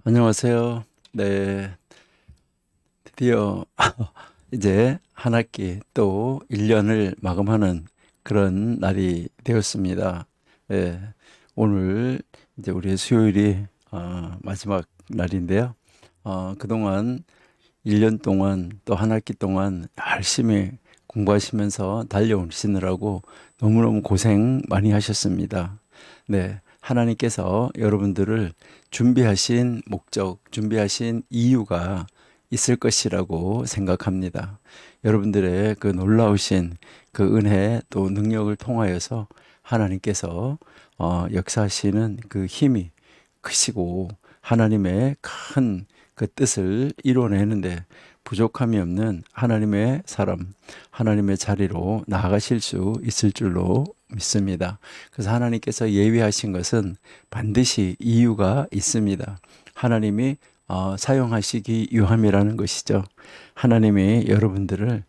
안녕하세요. 네, 드디어 이제 한 학기 또 1년을 마감하는 그런 날이 되었습니다. 예, 오늘 이제 우리 수요일이 마지막 날인데요. 그동안 1년 동안 또 한 학기 동안 열심히 공부하시면서 달려오시느라고 너무너무 고생 많이 하셨습니다. 네. 하나님께서 여러분들을 준비하신 목적, 준비하신 이유가 있을 것이라고 생각합니다. 여러분들의 그 놀라우신 그 은혜 또 능력을 통하여서 하나님께서 역사하시는 그 힘이 크시고 하나님의 큰 그 뜻을 이뤄내는데 부족함이 없는 하나님의 사람, 하나님의 자리로 나아가실 수 있을 줄로 믿습니다. 그래서 하나님께서 예비하신 것은 반드시 이유가 있습니다. 하나님이 사용하시기 위함이라는 것이죠. 하나님이 여러분들을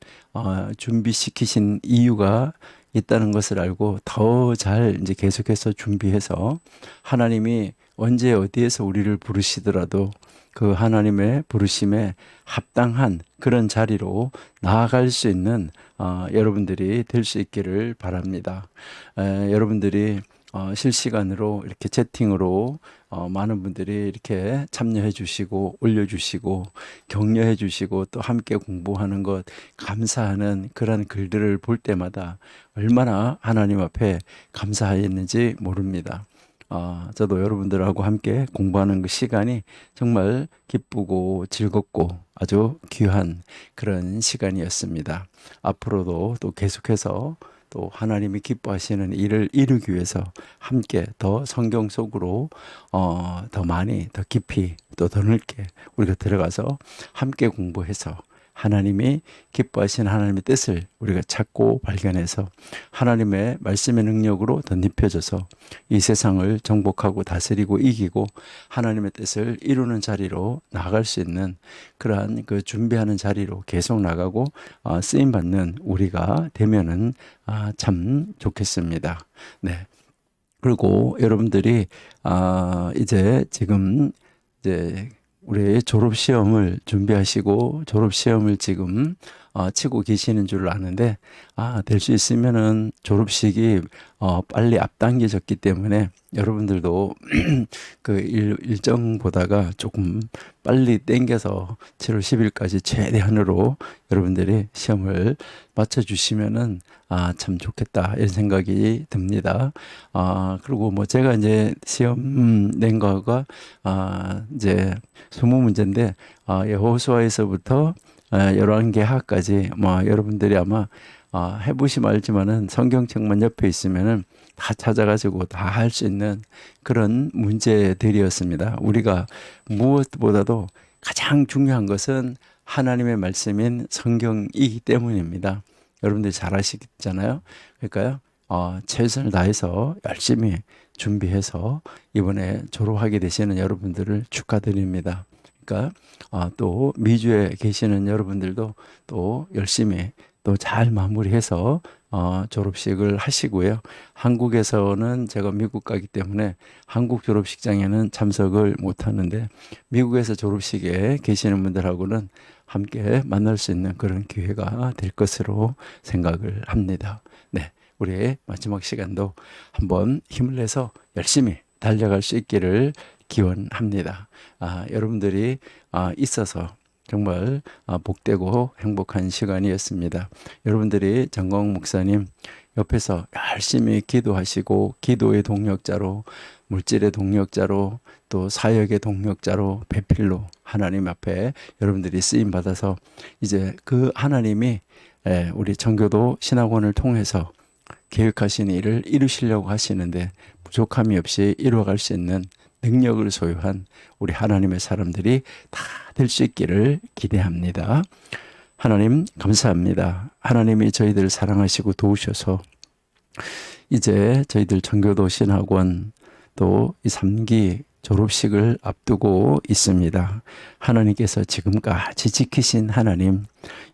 준비시키신 이유가 있다는 것을 알고 더 잘 이제 계속해서 준비해서 하나님이 언제 어디에서 우리를 부르시더라도 그 하나님의 부르심에 합당한 그런 자리로 나아갈 수 있는 여러분들이 될 수 있기를 바랍니다. 여러분들이 실시간으로 이렇게 채팅으로 많은 분들이 이렇게 참여해 주시고 올려주시고 격려해 주시고 또 함께 공부하는 것 감사하는 그런 글들을 볼 때마다 얼마나 하나님 앞에 감사했는지 모릅니다. 저도 여러분들하고 함께 공부하는 그 시간이 정말 기쁘고 즐겁고 아주 귀한 그런 시간이었습니다. 앞으로도 또 계속해서 또 하나님이 기뻐하시는 일을 이루기 위해서 함께 더 성경 속으로 더 많이 더 깊이 또 더 넓게 우리가 들어가서 함께 공부해서 하나님이 기뻐하시는 하나님의 뜻을 우리가 찾고 발견해서 하나님의 말씀의 능력으로 덧입혀져서 이 세상을 정복하고 다스리고 이기고 하나님의 뜻을 이루는 자리로 나아갈 수 있는 그러한 그 준비하는 자리로 계속 나가고 쓰임 받는 우리가 되면은 참 좋겠습니다. 네. 그리고 여러분들이 이제 지금 이제 우리 졸업 시험을 준비하시고 졸업 시험을 지금 치고 계시는 줄 아는데 될 수 있으면은 졸업식이 빨리 앞당겨졌기 때문에 여러분들도 그 일정 보다가 조금 빨리 땡겨서 7월 10일까지 최대한으로 여러분들이 시험을 맞춰 주시면은 참 좋겠다 이런 생각이 듭니다. 그리고 뭐 제가 이제 시험 낸 거가 이제 20문제인데 여호수아에서부터 열왕기하까지 뭐 여러분들이 아마 해보시면 알지만은 성경책만 옆에 있으면은 다 찾아가지고 다 할 수 있는 그런 문제들이었습니다. 우리가 무엇보다도 가장 중요한 것은 하나님의 말씀인 성경이기 때문입니다. 여러분들이 잘 아시잖아요. 그러니까요, 최선을 다해서 열심히 준비해서 이번에 졸업하게 되시는 여러분들을 축하드립니다. 그러니까 또 미주에 계시는 여러분들도 또 열심히 또 잘 마무리해서 졸업식을 하시고요. 한국에서는 제가 미국 가기 때문에 한국 졸업식장에는 참석을 못 하는데 미국에서 졸업식에 계시는 분들하고는 함께 만날 수 있는 그런 기회가 될 것으로 생각을 합니다. 네, 우리의 마지막 시간도 한번 힘을 내서 열심히 달려갈 수 있기를 기원합니다. 여러분들이 있어서 정말 복되고 행복한 시간이었습니다. 여러분들이 정광 목사님 옆에서 열심히 기도하시고 기도의 동력자로 물질의 동력자로 또 사역의 동력자로 배필로 하나님 앞에 여러분들이 쓰임 받아서 이제 그 하나님이 우리 정교도 신학원을 통해서 계획하신 일을 이루시려고 하시는데 부족함이 없이 이루어갈 수 있는 능력을 소유한 우리 하나님의 사람들이 다 될 수 있기를 기대합니다. 하나님 감사합니다. 하나님이 저희들 사랑하시고 도우셔서 이제 저희들 정교도 신학원 또 이 3기 졸업식을 앞두고 있습니다. 하나님께서 지금까지 지키신 하나님,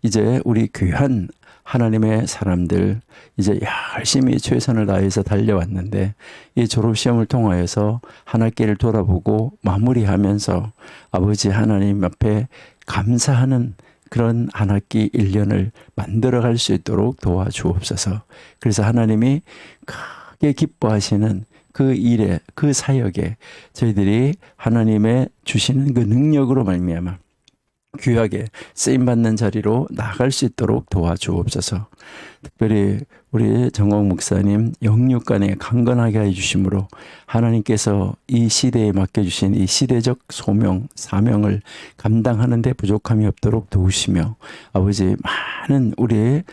이제 우리 귀한 하나님의 사람들 이제 열심히 최선을 다해서 달려왔는데 이 졸업시험을 통하여서 한 학기를 돌아보고 마무리하면서 아버지 하나님 앞에 감사하는 그런 한 학기 1년을 만들어갈 수 있도록 도와주옵소서. 그래서 하나님이 크게 기뻐하시는 그 일에, 그 사역에 저희들이 하나님의 주시는 그 능력으로 말미암아 귀하게 쓰임받는 자리로 나갈 수 있도록 도와주옵소서. 특별히 우리 정옥 목사님 영육간에 강건하게 해주심으로 하나님께서 이 시대에 맡겨주신 이 시대적 소명, 사명을 감당하는 데 부족함이 없도록 도우시며 아버지 많은 우리의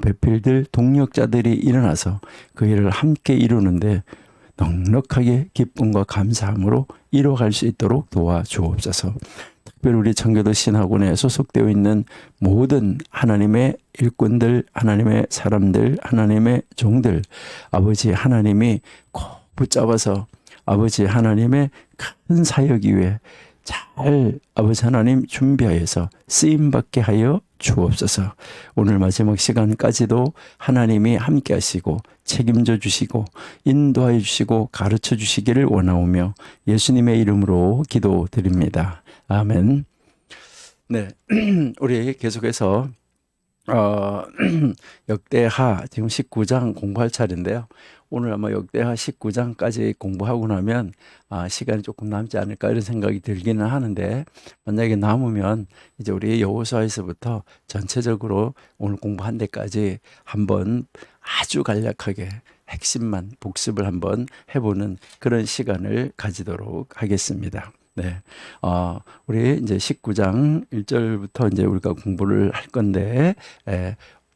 배필들, 동력자들이 일어나서 그 일을 함께 이루는데 넉넉하게 기쁨과 감사함으로 이뤄갈 수 있도록 도와주옵소서. 특별히 우리 청교도 신학원에 소속되어 있는 모든 하나님의 일꾼들, 하나님의 사람들, 하나님의 종들, 아버지 하나님이 꼭 붙잡아서 아버지 하나님의 큰 사역 위에 잘 아버지 하나님 준비하여서 쓰임받게 하여 주옵소서. 오늘 마지막 시간까지도 하나님이 함께 하시고 책임져 주시고 인도하여 주시고 가르쳐 주시기를 원하오며 예수님의 이름으로 기도드립니다. 아멘. 네, 우리 계속해서 역대하 지금 19장 공부할 차례인데요. 오늘 아마 역대하 19장까지 공부하고 나면 시간이 조금 남지 않을까 이런 생각이 들기는 하는데 만약에 남으면 이제 우리 여호수아에서부터 전체적으로 오늘 공부한 데까지 한번 아주 간략하게 핵심만 복습을 한번 해보는 그런 시간을 가지도록 하겠습니다. 네, 우리 이제 19장 1절부터 이제 우리가 공부를 할 건데,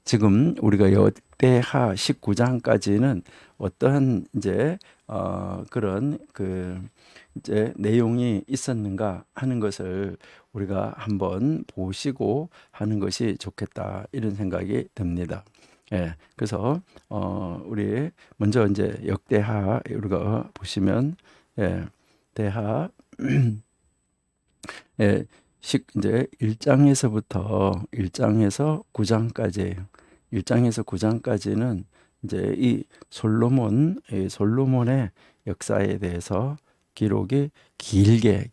지금 우리가 역대하 19장까지는 어떠한 이제 그런 그 이제 내용이 있었는가 하는 것을 우리가 한번 보시고 하는 것이 좋겠다 이런 생각이 듭니다. 예, 그래서 우리 먼저 이제 역대하 우리가 보시면 대하 예, 이제 1장에서부터 1장에서 9장까지는 이제 이 솔로몬의 역사에 대해서 길게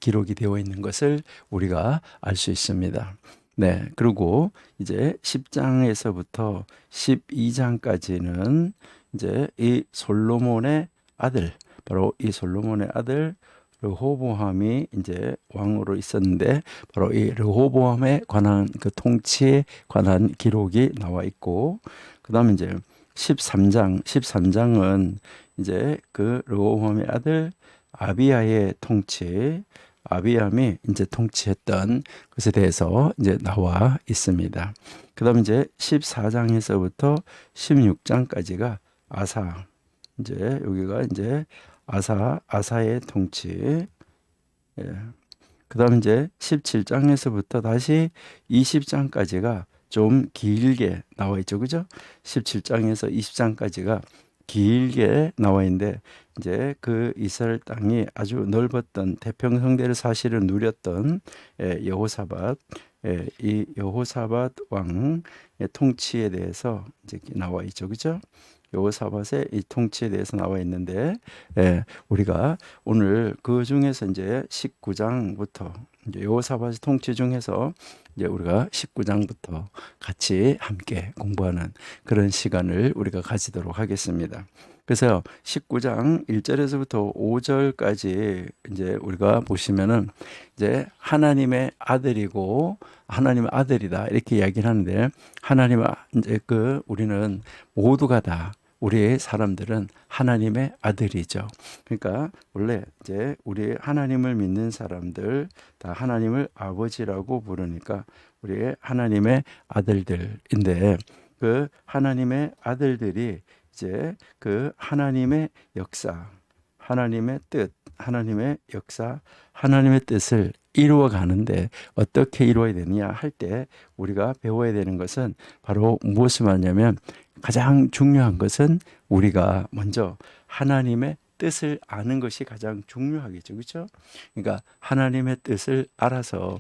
기록이 되어 있는 것을 우리가 알 수 있습니다. 네, 그리고 이제 10장에서부터 12장까지는 이제 이 솔로몬의 아들, 바로 이 솔로몬의 아들 르호보암이 이제 왕으로 있었는데 바로 이 르호보암에 관한 그 통치에 관한 기록이 나와 있고, 그다음에 이제 13장은 이제 그 르호보암의 아들 아비야의 아비암이 이제 통치했던 것에 대해서 이제 나와 있습니다. 그다음에 이제 14장에서부터 16장까지가 아사, 이제 여기가 이제 아사의 통치. 그다음 이제 17장에서부터 다시 20장까지가 좀 길게 나와 있죠, 그죠? 17장에서 20장까지가 길게 나와 있는데 이제 그 이스라엘 땅이 아주 넓었던 태평성대를 사실을 누렸던 여호사밧, 이 여호사밧 왕의 통치에 대해서 이제 나와 있죠, 그죠? 여호사밧의 이 통치에 대해서 나와 있는데, 우리가 오늘 그 중에서 이제 19장부터 이제 여호사밧의 통치 중에서 이제 우리가 19장부터 같이 함께 공부하는 그런 시간을 우리가 가지도록 하겠습니다. 그래서 19장 1절에서부터 5절까지 이제 우리가 보시면은 이제 하나님의 아들이고 하나님의 아들이다 이렇게 이야기를 하는데, 하나님의 이제 우리는 모두가 다 우리의 사람들은 하나님의 아들이죠. 그러니까 원래 이제 우리 하나님을 믿는 사람들 다 하나님을 아버지라고 부르니까 우리의 하나님의 아들들인데, 그 하나님의 아들들이 이제 그 하나님의 역사, 하나님의 뜻, 하나님의 역사, 하나님의 뜻을 이루어 가는데 어떻게 이루어야 되느냐 할 때 우리가 배워야 되는 것은 바로 무엇을 말하냐면, 가장 중요한 것은 우리가 먼저 하나님의 뜻을 아는 것이 가장 중요하겠죠. 그렇죠? 그러니까 하나님의 뜻을 알아서,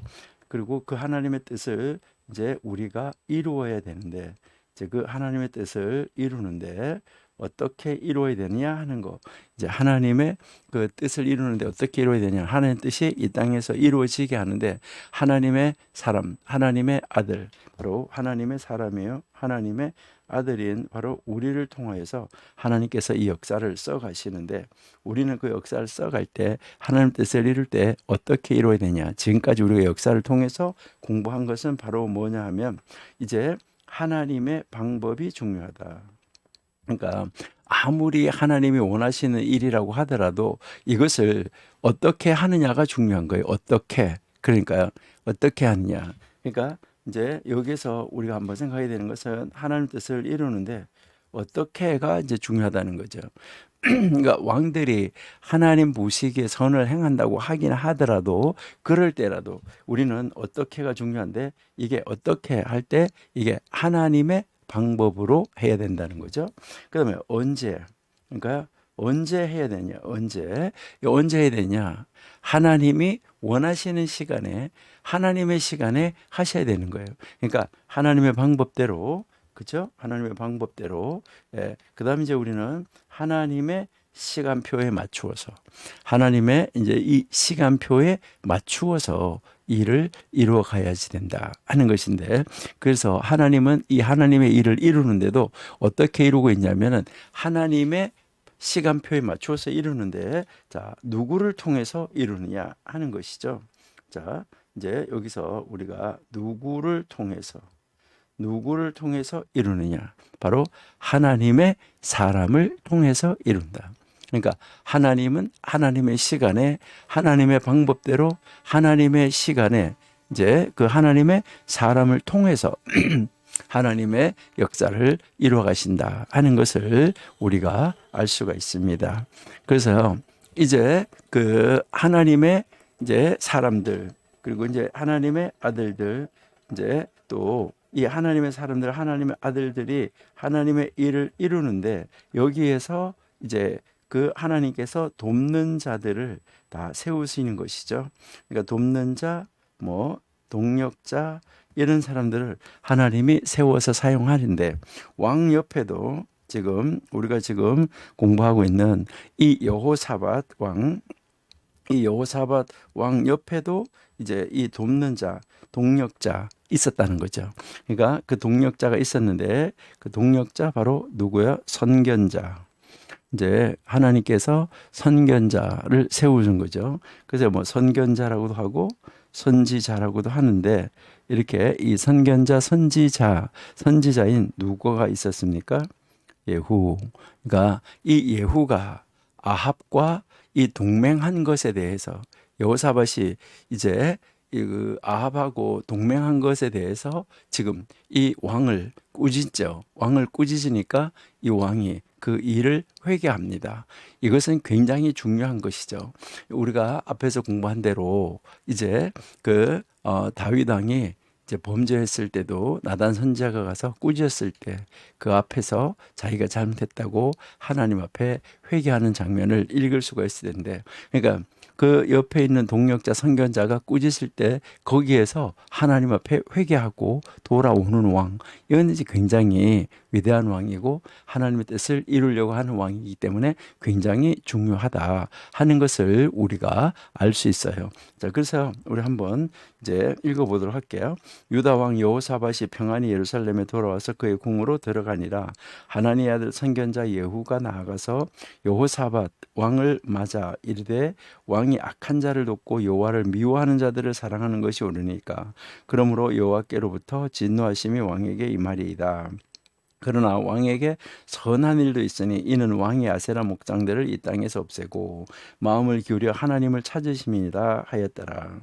그리고 그 하나님의 뜻을 이제 우리가 이루어야 되는데, 이제 그 하나님의 뜻을 이루는데 어떻게 이루어야 되느냐 하는 거. 이제 하나님의 그 뜻을 이루는데 어떻게 이루어야 되냐. 하나님의 뜻이 이 땅에서 이루어지게 하는데 하나님의 사람, 하나님의 아들, 바로 하나님의 사람이에요. 하나님의 아들인 바로 우리를 통하여서 하나님께서 이 역사를 써 가시는데, 우리는 그 역사를 써갈 때 하나님 뜻을 이룰 때 어떻게 이루어야 되냐. 지금까지 우리가 역사를 통해서 공부한 것은 바로 뭐냐 하면 이제 하나님의 방법이 중요하다. 그러니까 아무리 하나님이 원하시는 일이라고 하더라도 이것을 어떻게 하느냐가 중요한 거예요. 어떻게. 그러니까 어떻게 하느냐. 그러니까 이제 여기서 우리가 한번 생각해야 되는 것은 하나님 뜻을 이루는데 어떻게가 이제 중요하다는 거죠. 그러니까 왕들이 하나님 보시기에 선을 행한다고 하긴 하더라도, 그럴 때라도 우리는 어떻게가 중요한데, 이게 어떻게 할 때 이게 하나님의 방법으로 해야 된다는 거죠. 그다음에 언제, 그러니까 언제 해야 되냐, 언제 해야 되냐. 하나님이 원하시는 시간에, 하나님의 시간에 하셔야 되는 거예요. 그러니까 하나님의 방법대로, 그렇죠? 하나님의 방법대로. 예. 그다음에 이제 우리는 하나님의 시간표에 맞추어서, 하나님의 이제 이 시간표에 맞추어서 일을 이루어 가야지 된다 하는 것인데, 그래서 하나님은 이 하나님의 일을 이루는데도 어떻게 이루고 있냐면은 하나님의 시간표에 맞추어서 이루는데, 자, 누구를 통해서 이루느냐 하는 것이죠. 자, 이제 여기서 우리가 누구를 통해서 이루느냐, 바로 하나님의 사람을 통해서 이룬다. 그러니까 하나님은 하나님의 시간에, 하나님의 방법대로, 하나님의 시간에 이제 그 하나님의 사람을 통해서 하나님의 역사를 이루어 가신다 하는 것을 우리가 알 수가 있습니다. 그래서 이제 그 하나님의 이제 사람들, 그리고 이제 하나님의 아들들, 이제 또 이 하나님의 사람들, 하나님의 아들들이 하나님의 일을 이루는데, 여기에서 이제 그 하나님께서 돕는 자들을 다 세우시는 것이죠. 그러니까 돕는 자, 뭐 동력자, 이런 사람들을 하나님이 세워서 사용하는데, 왕 옆에도 지금 우리가 지금 공부하고 있는 이 여호사밧 왕, 이 여호사밧 왕 옆에도 이제 이 돕는 자, 동력자 있었다는 거죠. 그러니까 그 동력자가 있었는데, 그 동력자 바로 누구야? 선견자. 이제 하나님께서 선견자를 세우는 거죠. 그래서 뭐 선견자라고도 하고 선지자라고도 하는데, 이렇게 이 선견자, 선지자인 누구가 있었습니까? 예후. 그러니까 이 예후가 아합과 이 동맹한 것에 대해서, 여호사밧이 이제 그 아합하고 동맹한 것에 대해서 지금 이 왕을 꾸짖죠. 왕을 꾸짖으니까 이 왕이 그 일을 회개합니다. 이것은 굉장히 중요한 것이죠. 우리가 앞에서 공부한 대로 이제 그 다윗 왕이 이제 범죄했을 때도 나단 선지자가 가서 꾸짖었을 때 그 앞에서 자기가 잘못했다고 하나님 앞에 회개하는 장면을 읽을 수가 있을 텐데, 그러니까 그 옆에 있는 동력자, 선견자가 꾸짖을 때 거기에서 하나님 앞에 회개하고 돌아오는 왕, 이건 이제 굉장히 위대한 왕이고 하나님의 뜻을 이루려고 하는 왕이기 때문에 굉장히 중요하다 하는 것을 우리가 알 수 있어요. 자, 그래서 우리 한번 이제 읽어보도록 할게요. 유다 왕 여호사밧이 평안히 예루살렘에 돌아와서 그의 궁으로 들어가니라. 하나님의 아들 선견자 예후가 나아가서 여호사밧 왕을 맞아 이르되, 왕이 악한 자를 돕고 여호와를 미워하는 자들을 사랑하는 것이 옳으니까 그러므로 여호와께로부터 진노하심이 왕에게 임하리이다. 그러나 왕에게 선한 일도 있으니 이는 왕이 아세라 목장들을 이 땅에서 없애고 마음을 기울여 하나님을 찾으심이니라 하였더라.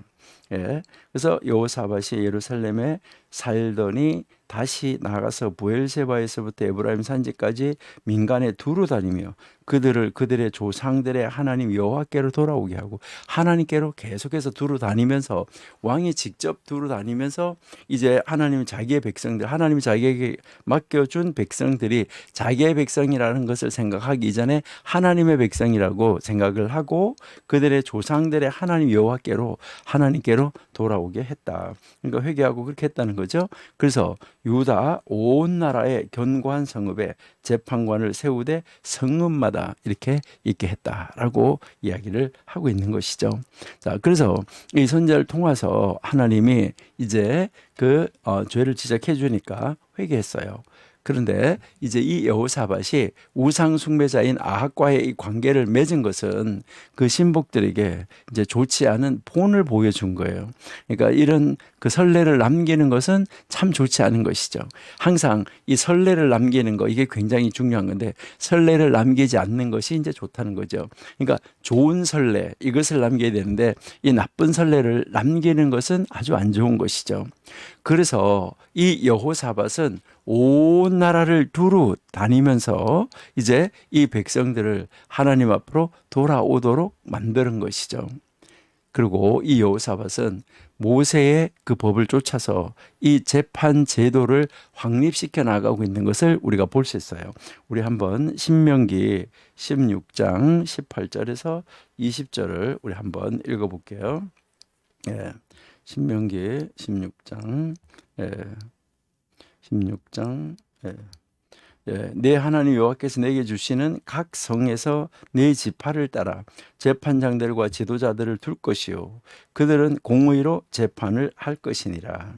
예. 그래서 여호사밧이 예루살렘에 살더니 다시 나가서 부엘세바에서부터 에브라임 산지까지 민간에 두루 다니며 그들의 조상들의 하나님 여호와께로 돌아오게 하고, 하나님께로 계속해서 두루 다니면서, 왕이 직접 두루 다니면서 이제 하나님이 자기의 백성들, 하나님이 자기에게 맡겨준 백성들이 자기의 백성이라는 것을 생각하기 이전에 하나님의 백성이라고 생각을 하고 그들의 조상들의 하나님 여호와께로, 하나님께로 돌아오게 했다. 그러니까 회개하고 그렇게 했다는 거죠. 그래서 유다 온 나라의 견고한 성읍에 재판관을 세우되 성읍마다 이렇게 있게 했다라고 이야기를 하고 있는 것이죠. 자, 그래서 이 선지자를 통해서 하나님이 이제 죄를 지적해 주니까 회개했어요. 그런데 이제 이 여호사밧이 우상 숭배자인 아합과의 이 관계를 맺은 것은 그 신복들에게 이제 좋지 않은 본을 보여준 거예요. 그러니까 이런 그 선례를 남기는 것은 참 좋지 않은 것이죠. 항상 이 선례를 남기는 거, 이게 굉장히 중요한 건데, 선례를 남기지 않는 것이 이제 좋다는 거죠. 그러니까 좋은 선례, 이것을 남겨야 되는데 이 나쁜 선례를 남기는 것은 아주 안 좋은 것이죠. 그래서 이 여호사밧은 온 나라를 두루 다니면서 이제 이 백성들을 하나님 앞으로 돌아오도록 만드는 것이죠. 그리고 이 여호사밧은 모세의 그 법을 쫓아서 이 재판 제도를 확립시켜 나가고 있는 것을 우리가 볼 수 있어요. 우리 한번 신명기 16장 18절에서 20절을 우리 한번 읽어볼게요. 예, 신명기 16장, 예, 16장, 예. 예, 내 하나님 여호와께서 내게 주시는 각 성에서 네 지파를 따라 재판장들과 지도자들을 둘 것이요 그들은 공의로 재판을 할 것이니라.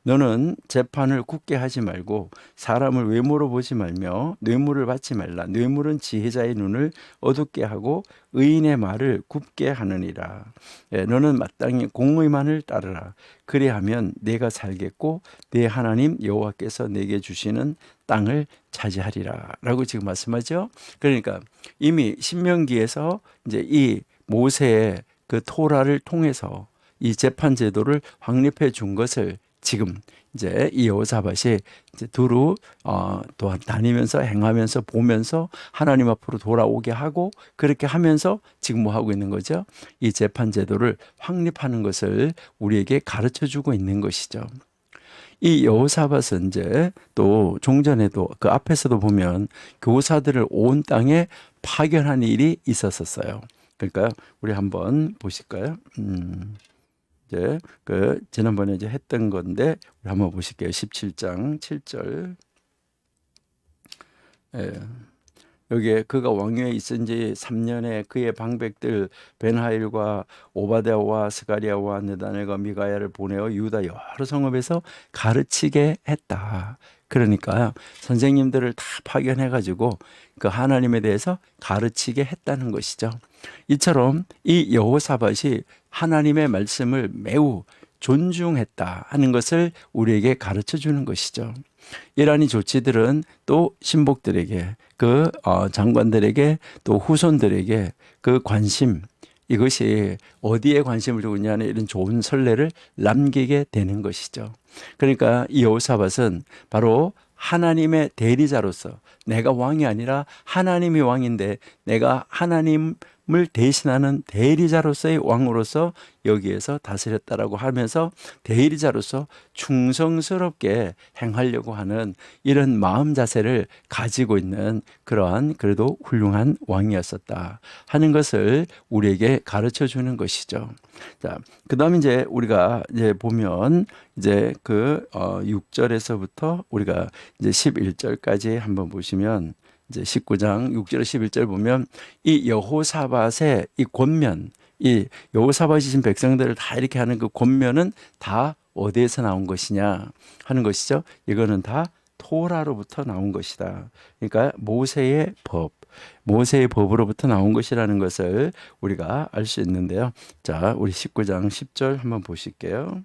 너는 재판을 굳게 하지 말고 사람을 외모로 보지 말며 뇌물을 받지 말라. 뇌물은 지혜자의 눈을 어둡게 하고 의인의 말을 굽게 하느니라. 예, 너는 마땅히 공의만을 따르라. 그리하면 내가 살겠고 내 하나님 여호와께서 내게 주시는 땅을 차지하리라 라고 지금 말씀하죠. 그러니까 이미 신명기에서 이제 이 모세의 그 토라를 통해서 이 재판 제도를 확립해 준 것을 지금 이제 이 여호사밧이 이제 두루 또 다니면서 행하면서 보면서 하나님 앞으로 돌아오게 하고, 그렇게 하면서 지금 뭐 하고 있는 거죠? 이 재판 제도를 확립하는 것을 우리에게 가르쳐 주고 있는 것이죠. 이 여호사밧은 이제 또 종전에도 그 앞에서도 보면 교사들을 온 땅에 파견한 일이 있었어요. 그러니까 우리 한번 보실까요? 이제 지난번에 이제 했던 건데 우리 한번 보실게요. 17장 7절. 예. 여기에 그가 왕위에 있은 지 3년에 그의 방백들 벤하일과 오바댜와 스가리아와 느다넬과 미가야를 보내어 유다 여러 성읍에서 가르치게 했다. 그러니까 선생님들을 다 파견해 가지고 그 하나님에 대해서 가르치게 했다는 것이죠. 이처럼 이 여호사밧이 하나님의 말씀을 매우 존중했다 하는 것을 우리에게 가르쳐 주는 것이죠. 이러한 조치들은 또 신복들에게, 장관들에게, 또 후손들에게 그 관심, 이것이 어디에 관심을 두고 있냐는 이런 좋은 선례를 남기게 되는 것이죠. 그러니까 이 여호사밧은 바로 하나님의 대리자로서, 내가 왕이 아니라 하나님이 왕인데 내가 하나님을 대신하는 대리자로서의 왕으로서 여기에서 다스렸다라고 하면서 대리자로서 충성스럽게 행하려고 하는 이런 마음 자세를 가지고 있는 그러한 그래도 훌륭한 왕이었었다 하는 것을 우리에게 가르쳐 주는 것이죠. 자, 그다음 이제 우리가 이제 보면 이제 6절에서부터 우리가 이제 11절까지 한번 보시면, 이제 19장 6절 11절 보면 이 여호사밧의 이 권면, 이 여호사밧이 진 백성들을 다 이렇게 하는 그 권면은 다 어디에서 나온 것이냐 하는 것이죠. 이거는 다 토라로부터 나온 것이다. 그러니까 모세의 법으로부터 나온 것이라는 것을 우리가 알 수 있는데요. 자, 우리 19장 10절 한번 보실게요.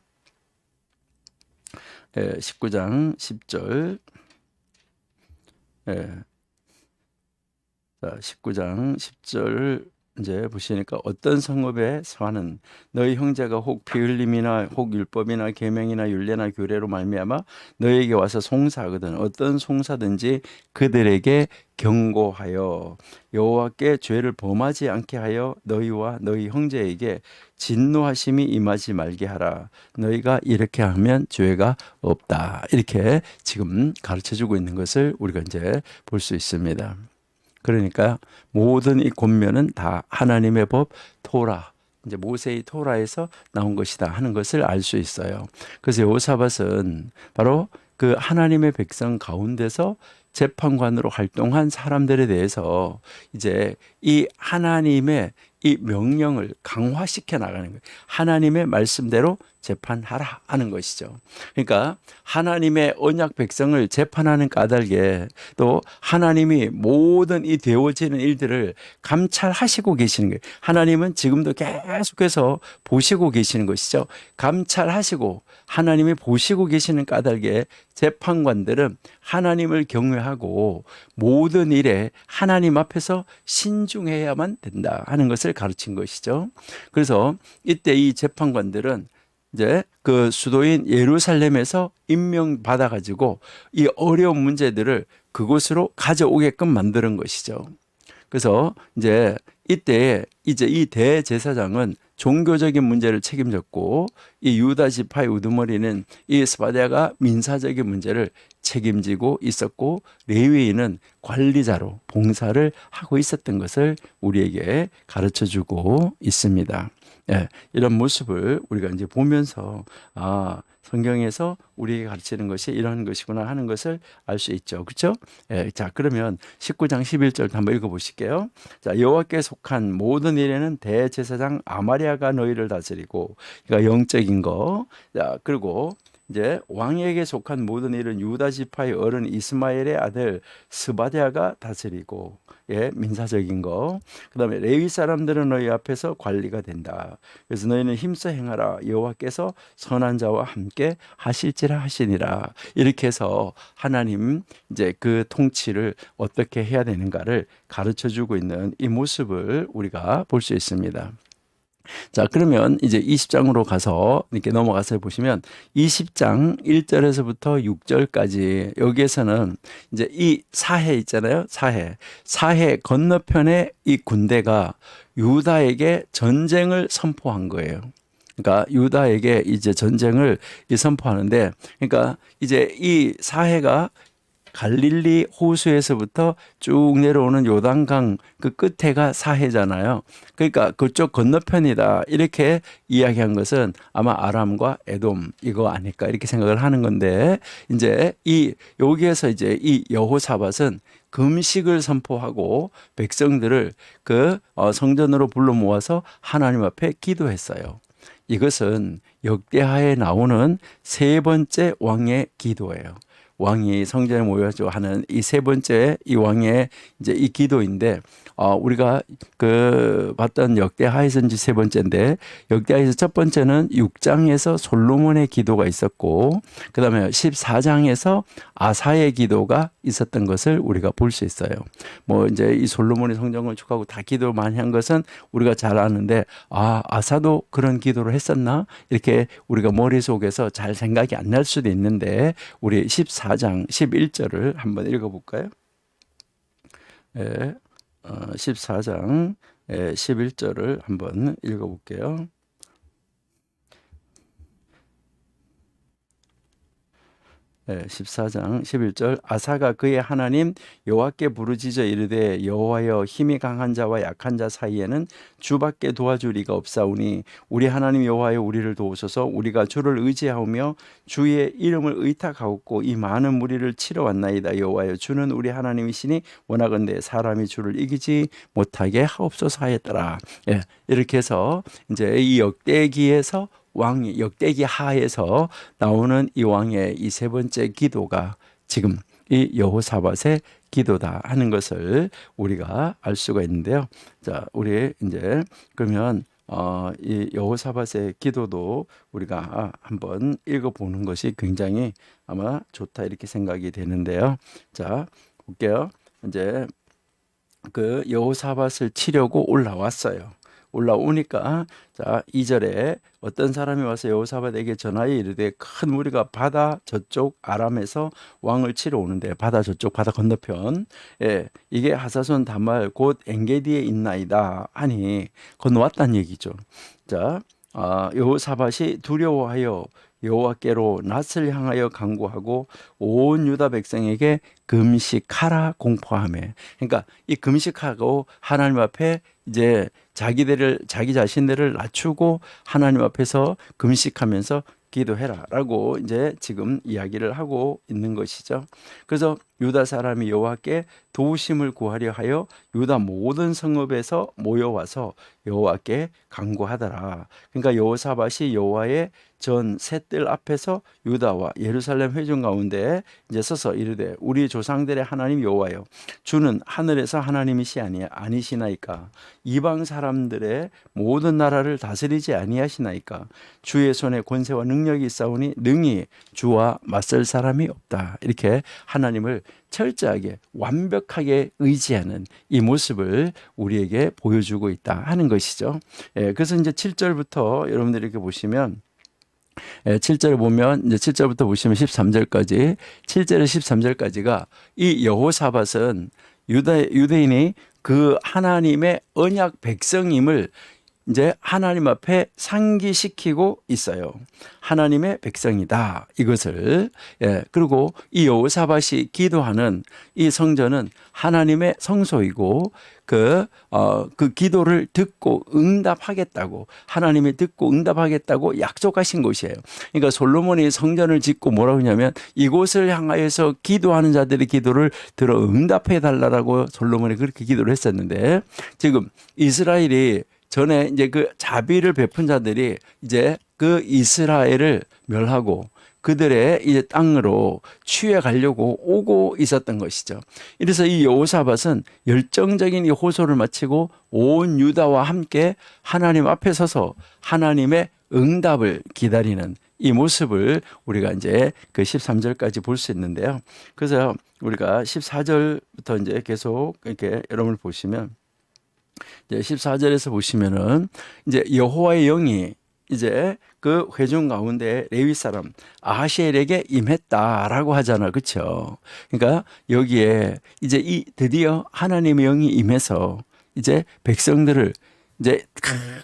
19장 10절. 자, 19장 10절 이제 보시니까 어떤 성읍에 사는 너희 형제가 혹 피 흘림이나 혹 율법이나 계명이나 율례나 규례로 말미암아 너희에게 와서 송사하거든 어떤 송사든지 그들에게 경고하여 여호와께 죄를 범하지 않게 하여 너희와 너희 형제에게 진노하심이 임하지 말게 하라. 너희가 이렇게 하면 죄가 없다. 이렇게 지금 가르쳐 주고 있는 것을 우리가 이제 볼 수 있습니다. 그러니까 모든 이 권면은 다 하나님의 법 토라, 이제 모세의 토라에서 나온 것이다 하는 것을 알 수 있어요. 그래서 여호사밧은 바로 그 하나님의 백성 가운데서 재판관으로 활동한 사람들에 대해서 이제 이 하나님의 이 명령을 강화시켜 나가는 거예요. 하나님의 말씀대로 재판하라 하는 것이죠. 그러니까 하나님의 언약 백성을 재판하는 까닭에 또 하나님이 모든 이 되어지는 일들을 감찰하시고 계시는 거예요. 하나님은 지금도 계속해서 보시고 계시는 것이죠. 감찰하시고 하나님이 보시고 계시는 까닭에 재판관들은 하나님을 경외하고 모든 일에 하나님 앞에서 신중해야만 된다 하는 것을 가르친 것이죠. 그래서 이때 이 재판관들은 이제 그 수도인 예루살렘에서 임명받아 가지고 이 어려운 문제들을 그곳으로 가져오게끔 만드는 것이죠. 그래서 이제 이때 이제 이 대제사장은 종교적인 문제를 책임졌고 이 유다 지파의 우두머리는 이 스바랴가 민사적인 문제를 책임지고 있었고 레위인은 관리자로 봉사를 하고 있었던 것을 우리에게 가르쳐 주고 있습니다. 예, 이런 모습을 우리가 이제 보면서 성경에서 우리에게 가르치는 것이 이런 것이구나 하는 것을 알 수 있죠. 그렇죠? 예, 자, 그러면 19장 11절 한번 읽어 보실게요. 자, 여호와께 속한 모든 일에는 대제사장 아마리아가 너희를 다스리고, 그러니까 영적인 거. 자, 그리고 이제 왕에게 속한 모든 일은 유다 지파의 어른 이스마엘의 아들 스바랴가 다스리고, 예, 민사적인 거. 그다음에 레위 사람들은 너희 앞에서 관리가 된다. 그래서 너희는 힘써 행하라. 여호와께서 선한 자와 함께 하실지라 하시니라. 이렇게 해서 하나님 이제 그 통치를 어떻게 해야 되는가를 가르쳐 주고 있는 이 모습을 우리가 볼 수 있습니다. 자, 그러면 이제 20장으로 가서 이렇게 넘어가서 보시면 20장 1절에서부터 6절까지 여기에서는 이제 이 사해 있잖아요. 사해 건너편에 이 군대가 유다에게 전쟁을 선포한 거예요. 그러니까 유다에게 이제 전쟁을 선포하는데, 그러니까 이제 이 사해가 갈릴리 호수에서부터 쭉 내려오는 요단강 그 끝에가 사해잖아요. 그러니까 그쪽 건너편이다 이렇게 이야기한 것은 아마 아람과 에돔 이거 아닐까 이렇게 생각을 하는 건데, 이제 이 여기에서 이제 이 여호사밧은 금식을 선포하고 백성들을 그 성전으로 불러 모아서 하나님 앞에 기도했어요. 이것은 역대하에 나오는 세 번째 왕의 기도예요. 왕이 성전에 모여서 하는 이 세 번째 이 왕의 이제 이 기도인데, 우리가 그 봤던 역대하에서 이제 세 번째인데, 역대하에서 첫 번째는 6장에서 솔로몬의 기도가 있었고, 그 다음에 14장에서 아사의 기도가 있었던 것을 우리가 볼 수 있어요. 뭐 이제 이 솔로몬의 성전을 축하고 다 기도 많이 한 것은 우리가 잘 아는데, 아사도 그런 기도를 했었나? 이렇게 우리가 머릿속에서 잘 생각이 안 날 수도 있는데, 우리 14장 11절을 한번 읽어볼까요? 예, 14장 11절을 한번 읽어볼게요. 14장 11절 아사가 그의 하나님 여호와께 부르짖어 이르되 여호와여 힘이 강한 자와 약한 자 사이에는 주밖에 도와줄 이가 없사오니 우리 하나님 여호와여 우리를 도우소서. 우리가 주를 의지하오며 주의 이름을 의탁하옵고 이 많은 무리를 치러 왔나이다. 여호와여 주는 우리 하나님이시니 원하건대 사람이 주를 이기지 못하게 하옵소서 하였더라. 예, 이렇게 해서 이제 이 역대기에서 왕이 역대기 하에서 나오는 이 왕의 이 세 번째 기도가 지금 이 여호사밧의 기도다 하는 것을 우리가 알 수가 있는데요. 자, 우리 이제 그러면 이 여호사밧의 기도도 우리가 한번 읽어보는 것이 굉장히 아마 좋다 이렇게 생각이 되는데요. 자, 볼게요. 이제 그 여호사밧을 치려고 올라왔어요. 올라오니까 자 2절에 어떤 사람이 와서 여호사밧에게 전하여 이르되 큰 무리가 바다 저쪽 아람에서 왕을 치러 오는데 바다 저쪽 바다 건너편 이게 하사손 다말 곧 엔게디에 있나이다 하니 건너왔다는 얘기죠. 자 여호사밧이 두려워하여 여호와께로 낯을 향하여 간구하고 온 유다 백성에게 금식하라 공포하며 그러니까 이 금식하고 하나님 앞에 이제 자기 자신들을 낮추고 하나님 앞에서 금식하면서 기도해라라고 이제 지금 이야기를 하고 있는 것이죠. 그래서 유다 사람이 여호와께 도우심을 구하려 하여 유다 모든 성읍에서 모여와서 여호와께 간구하더라. 그러니까 여호사밧이 여호와의 전 셋들 앞에서 유다와 예루살렘 회중 가운데 이제 서서 이르되 우리 조상들의 하나님 여호와여 주는 하늘에서 하나님이시 아니시나이까 이방 사람들의 모든 나라를 다스리지 아니하시나이까 주의 손에 권세와 능력이 있사오니 능히 주와 맞설 사람이 없다. 이렇게 하나님을 철저하게 완벽하게 의지하는 이 모습을 우리에게 보여주고 있다 하는 것이죠. 그래서 이제 7절부터 여러분들이 이렇게 보시면 7절을 보면 이제 7절부터 보시면 13절까지 7절에서 13절까지가 이 여호사밧은 유대인이 그 하나님의 언약 백성임을 이제 하나님 앞에 상기시키고 있어요. 하나님의 백성이다. 이것을. 그리고 이 여호사밧이 기도하는 이 성전은 하나님의 성소이고 그 기도를 듣고 응답하겠다고 하나님이 듣고 응답하겠다고 약속하신 곳이에요. 그러니까 솔로몬이 성전을 짓고 뭐라고 하냐면 이곳을 향하여서 기도하는 자들의 기도를 들어 응답해 달라고 솔로몬이 그렇게 기도를 했었는데 지금 이스라엘이 전에 이제 그 자비를 베푼 자들이 이제 그 이스라엘을 멸하고 그들의 이제 땅으로 취해 가려고 오고 있었던 것이죠. 이래서 이 여호사밧은 열정적인 이 호소를 마치고 온 유다와 함께 하나님 앞에 서서 하나님의 응답을 기다리는 이 모습을 우리가 이제 그 13절까지 볼 수 있는데요. 그래서 우리가 14절부터 이제 계속 이렇게 여러분을 보시면 이제 14절에서 보시면은 이제 여호와의 영이 이제 그 회중 가운데 레위 사람 아하시엘에게 임했다라고 하잖아. 그렇죠? 그러니까 여기에 이제 이 드디어 하나님의 영이 임해서 이제 백성들을 이제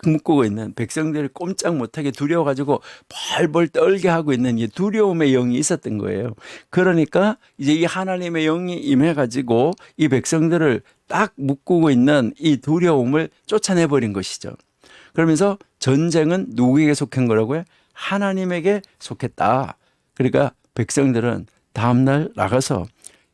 묶고 있는 백성들을 꼼짝 못하게 두려워가지고 벌벌 떨게 하고 있는 이 두려움의 영이 있었던 거예요. 그러니까 이제 이 하나님의 영이 임해가지고 이 백성들을 딱 묶고 있는 이 두려움을 쫓아내버린 것이죠. 그러면서 전쟁은 누구에게 속한 거라고요? 하나님에게 속했다. 그러니까 백성들은 다음날 나가서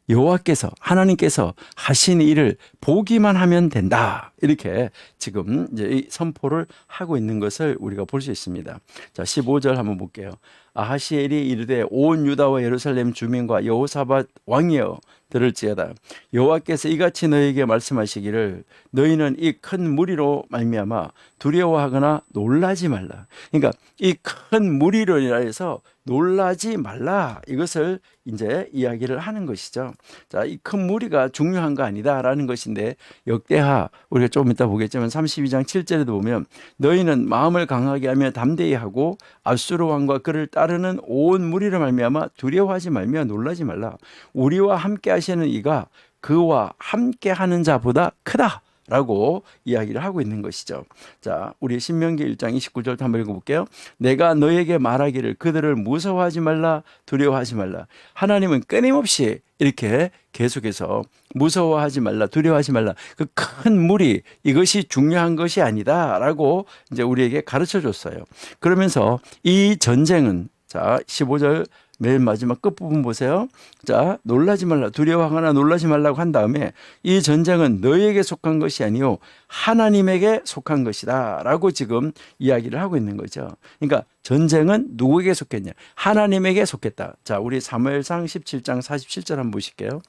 여호와께서 하나님께서 하신 일을 보기만 하면 된다. 이렇게 지금 이제 이 선포를 하고 있는 것을 우리가 볼 수 있습니다. 자, 15절 한번 볼게요. 아하시엘이 이르되 온 유다와 예루살렘 주민과 여호사밧 왕이여 들을지어다. 여호와께서 이같이 너희에게 말씀하시기를 너희는 이 큰 무리로 말미암아 두려워하거나 놀라지 말라. 그러니까 이 큰 무리로 인하여서 놀라지 말라. 이것을 이제 이야기를 하는 것이죠. 자, 이 큰 무리가 중요한 거 아니다라는 것인데 역대하 우리가 조금 이따 보겠지만 32장 7절에도 보면 너희는 마음을 강하게 하며 담대히 하고 아수르 왕과 그를 따르는 온 무리를 말미암아 두려워하지 말며 놀라지 말라. 우리와 함께 하시는 이가 그와 함께 하는 자보다 크다. 라고 이야기를 하고 있는 것이죠. 자, 우리 신명기 1장 29절 한번 읽어볼게요. 내가 너에게 말하기를 그들을 무서워하지 말라 두려워하지 말라. 하나님은 끊임없이 이렇게 계속해서 무서워하지 말라 두려워하지 말라 그 큰 무리 이것이 중요한 것이 아니다 라고 이제 우리에게 가르쳐 줬어요. 그러면서 이 전쟁은 자 15절 맨 마지막 끝부분 보세요. 자, 놀라지 말라 두려워하거나 놀라지 말라고 한 다음에 이 전쟁은 너희에게 속한 것이 아니요 하나님에게 속한 것이다 라고 지금 이야기를 하고 있는 거죠. 그러니까 전쟁은 누구에게 속했냐? 하나님에게 속했다. 자, 우리 사무엘상 17장 47절 한번 보실게요.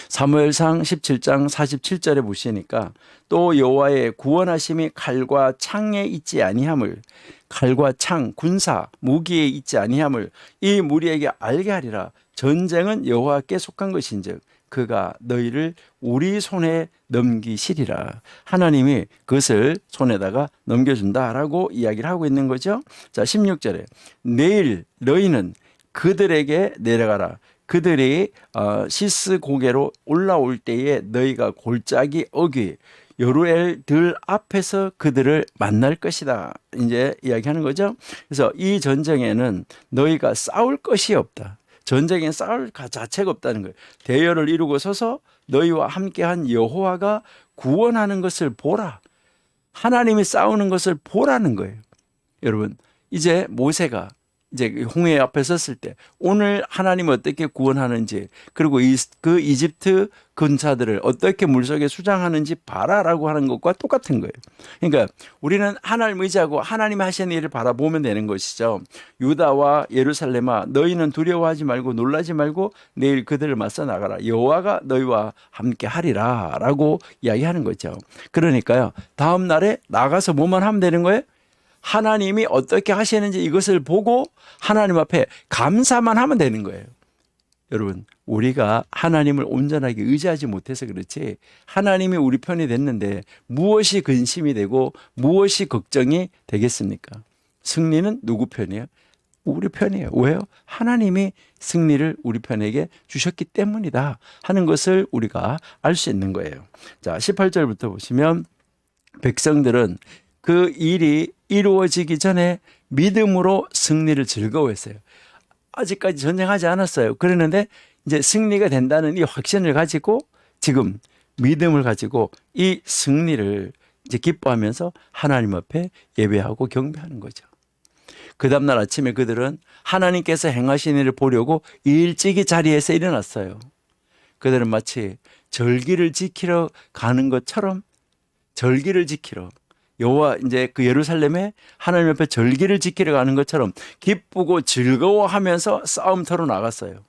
사무엘상 17장 47절에 보시니까 또 여호와의 구원하심이 칼과 창에 있지 아니함을 칼과 창 군사 무기에 있지 아니함을 이 무리에게 알게 하리라. 전쟁은 여호와께 속한 것인즉 그가 너희를 우리 손에 넘기시리라. 하나님이 그것을 손에다가 넘겨준다라고 이야기를 하고 있는 거죠. 자, 16절에 내일 너희는 그들에게 내려가라. 그들이 시스 고개로 올라올 때에 너희가 골짜기 어귀 여루엘 들 앞에서 그들을 만날 것이다. 이제 이야기하는 거죠. 그래서 이 전쟁에는 너희가 싸울 것이 없다. 전쟁에 싸울 자체가 없다는 거예요. 대열을 이루고 서서 너희와 함께한 여호와가 구원하는 것을 보라. 하나님이 싸우는 것을 보라는 거예요. 여러분, 이제 모세가 이제 홍해 앞에 섰을 때 오늘 하나님이 어떻게 구원하는지, 그리고 그 이집트 군사들을 어떻게 물속에 수장하는지 봐라라고 하는 것과 똑같은 거예요. 그러니까 우리는 하나님 의지하고 하나님이 하시는 일을 바라보면 되는 것이죠. 유다와 예루살렘아, 너희는 두려워하지 말고 놀라지 말고 내일 그들을 맞서 나가라. 여호와가 너희와 함께 하리라 라고 이야기하는 거죠. 그러니까요, 다음 날에 나가서 뭐만 하면 되는 거예요? 하나님이 어떻게 하시는지 이것을 보고 하나님 앞에 감사만 하면 되는 거예요. 여러분, 우리가 하나님을 온전하게 의지하지 못해서 그렇지 하나님이 우리 편이 됐는데 무엇이 근심이 되고 무엇이 걱정이 되겠습니까? 승리는 누구 편이에요? 우리 편이에요. 왜요? 하나님이 승리를 우리 편에게 주셨기 때문이다 하는 것을 우리가 알 수 있는 거예요. 자, 18절부터 보시면 백성들은 그 일이 이루어지기 전에 믿음으로 승리를 즐거워했어요. 아직까지 전쟁하지 않았어요. 그랬는데 이제 승리가 된다는 이 확신을 가지고 지금 믿음을 가지고 이 승리를 이제 기뻐하면서 하나님 앞에 예배하고 경배하는 거죠. 그 다음날 아침에 그들은 하나님께서 행하신 일을 보려고 일찍이 자리에서 일어났어요. 그들은 마치 절기를 지키러 가는 것처럼 절기를 지키러 여호와 이제 그 예루살렘에 하나님 앞에 절기를 지키러 가는 것처럼 기쁘고 즐거워하면서 싸움터로 나갔어요.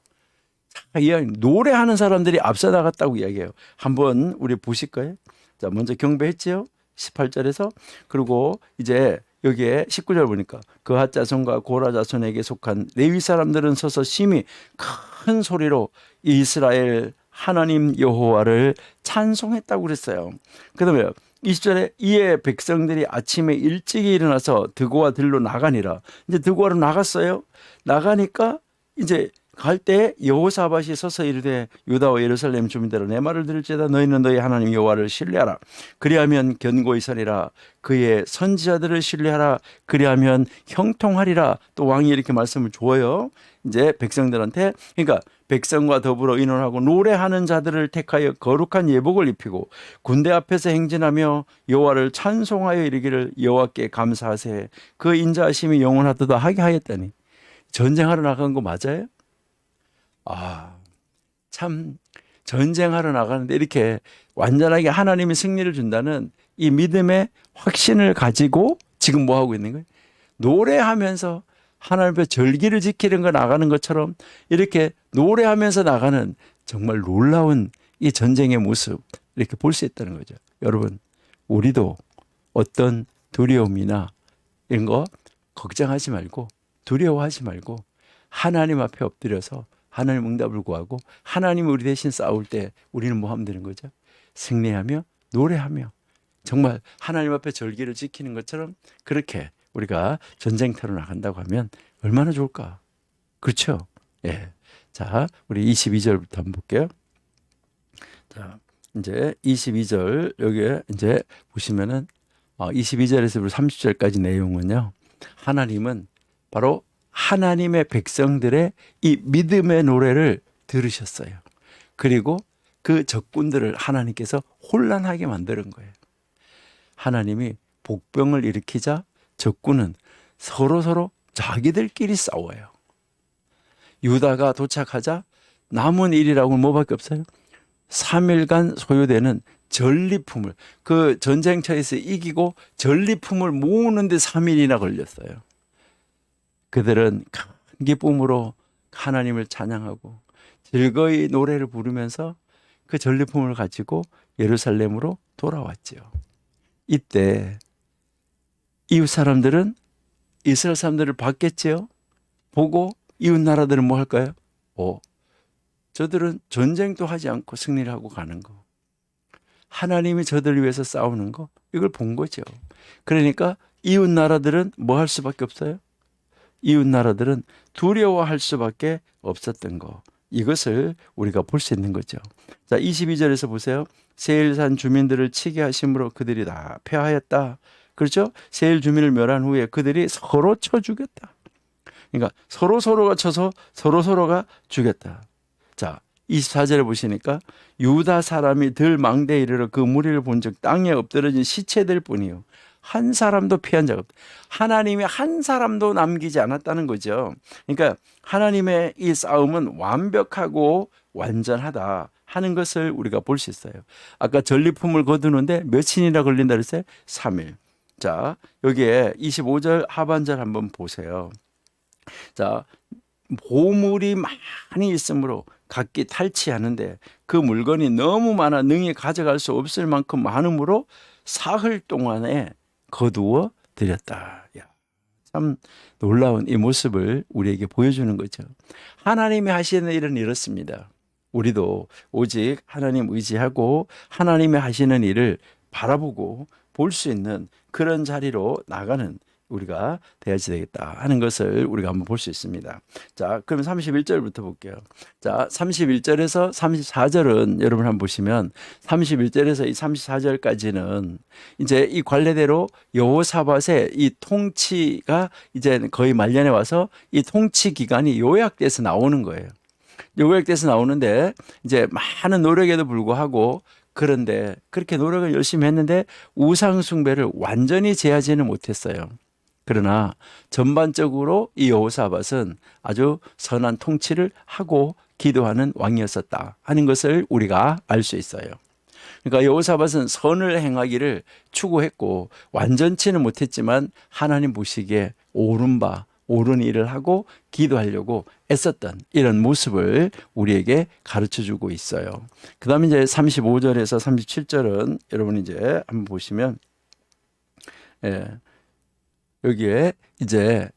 자, 이 노래하는 사람들이 앞서 나갔다고 이야기해요. 한번 우리 보실까요? 자, 먼저 경배했지요. 18절에서. 그리고 이제 여기에 19절 보니까 그핫 자손과 고라 자손에게 속한 레위 사람들은 서서 심히 큰 소리로 이스라엘 하나님 여호와를 찬송했다고 그랬어요. 그다음에 20절에 이에 백성들이 아침에 일찍 일어나서 드고와 들로 나가니라. 이제 드고와로 나갔어요. 나가니까 이제 갈 때 여호사밧이 서서 이르되 유다와 예루살렘 주민들아 내 말을 들을지어다 너희는 너희 하나님 여호와를 신뢰하라. 그리하면 견고히 서리라. 그의 선지자들을 신뢰하라. 그리하면 형통하리라. 또 왕이 이렇게 말씀을 줘요. 이제 백성들한테. 그러니까 백성과 더불어 의논하고 노래하는 자들을 택하여 거룩한 예복을 입히고 군대 앞에서 행진하며 여호와를 찬송하여 이르기를 여호와께 감사하세. 그 인자하심이 영원하도다 하게 하였다니. 전쟁하러 나간 거 맞아요? 참 전쟁하러 나가는데 이렇게 완전하게 하나님이 승리를 준다는 이 믿음의 확신을 가지고 지금 뭐 하고 있는 거예요? 노래하면서 하나님 앞에 절기를 지키는 거 나가는 것처럼 이렇게 노래하면서 나가는 정말 놀라운 이 전쟁의 모습 이렇게 볼 수 있다는 거죠. 여러분, 우리도 어떤 두려움이나 이런 거 걱정하지 말고 두려워하지 말고 하나님 앞에 엎드려서 하나님 응답을 구하고 하나님이 우리 대신 싸울 때 우리는 뭐 하면 되는 거죠? 승리하며 노래하며 정말 하나님 앞에 절기를 지키는 것처럼 그렇게 우리가 전쟁터로 나간다고 하면 얼마나 좋을까? 그렇죠? 예. 자, 우리 22절부터 한번 볼게요. 자, 이제 22절 여기에 이제 보시면은 22절에서 30절까지 내용은요. 하나님은 바로 하나님의 백성들의 이 믿음의 노래를 들으셨어요. 그리고 그 적군들을 하나님께서 혼란하게 만드는 거예요. 하나님이 복병을 일으키자 적군은 서로 자기들끼리 싸워요. 유다가 도착하자 남은 일이라고 뭐밖에 없어요? 3일간 소요되는 전리품을 그 전쟁터에서 이기고 전리품을 모으는데 3일이나 걸렸어요. 그들은 큰 기쁨으로 하나님을 찬양하고 즐거이 노래를 부르면서 그 전리품을 가지고 예루살렘으로 돌아왔죠. 이때 이웃 사람들은 이스라엘 사람들을 봤겠지요. 보고 이웃 나라들은 뭐 할까요? 저들은 전쟁도 하지 않고 승리를 하고 가는 거. 하나님이 저들을 위해서 싸우는 거. 이걸 본 거죠. 그러니까 이웃 나라들은 뭐 할 수밖에 없어요? 이웃 나라들은 두려워할 수밖에 없었던 거. 이것을 우리가 볼 수 있는 거죠. 자, 22절에서 보세요. 세일산 주민들을 치게 하심으로 그들이 다 패하였다. 그렇죠? 세일 주민을 멸한 후에 그들이 서로 쳐 죽였다. 그러니까 서로가 쳐서 서로가 죽였다. 자, 24절에 보시니까 유다 사람이 들 망대에 이르러 그 무리를 본즉 땅에 엎드러진 시체들 뿐이요 한 사람도 피한 자가 없다. 하나님이 한 사람도 남기지 않았다는 거죠. 그러니까 하나님의 이 싸움은 완벽하고 완전하다 하는 것을 우리가 볼 수 있어요. 아까 전리품을 거두는데 며칠이나 걸린다 그랬어요? 3일. 자, 여기에 25절 하반절 한번 보세요. 자, 보물이 많이 있으므로 각기 탈취하는데 그 물건이 너무 많아 능히 가져갈 수 없을 만큼 많으므로 사흘 동안에 거두어 드렸다. 야, 참 놀라운 이 모습을 우리에게 보여주는 거죠. 하나님이 하시는 일은 이렇습니다. 우리도 오직 하나님 의지하고 하나님이 하시는 일을 바라보고 볼 수 있는 그런 자리로 나가는 우리가 돼야지 되겠다 하는 것을 우리가 한번 볼 수 있습니다. 자, 그럼 31절부터 볼게요. 자, 31절에서 34절은 여러분 한번 보시면 31절에서 이 34절까지는 이제 이 관례대로 여호사밧의 이 통치가 이제 거의 말년에 와서 이 통치 기간이 요약돼서 나오는 거예요. 요약돼서 나오는데 이제 많은 노력에도 불구하고 그런데 그렇게 노력을 열심히 했는데 우상 숭배를 완전히 제하지는 못했어요. 그러나 전반적으로 이 여호사밧은 아주 선한 통치를 하고 기도하는 왕이었었다 하는 것을 우리가 알 수 있어요. 그러니까 여호사밧은 선을 행하기를 추구했고 완전치는 못했지만 하나님 보시기에 옳은 일을 하고 기도하려고 애썼던 이런 모습을 우리에게 가르쳐주고 있어요. 그 다음에 이제 35절에서 37절은 여러분 이제 한번 보시면 여기에 이제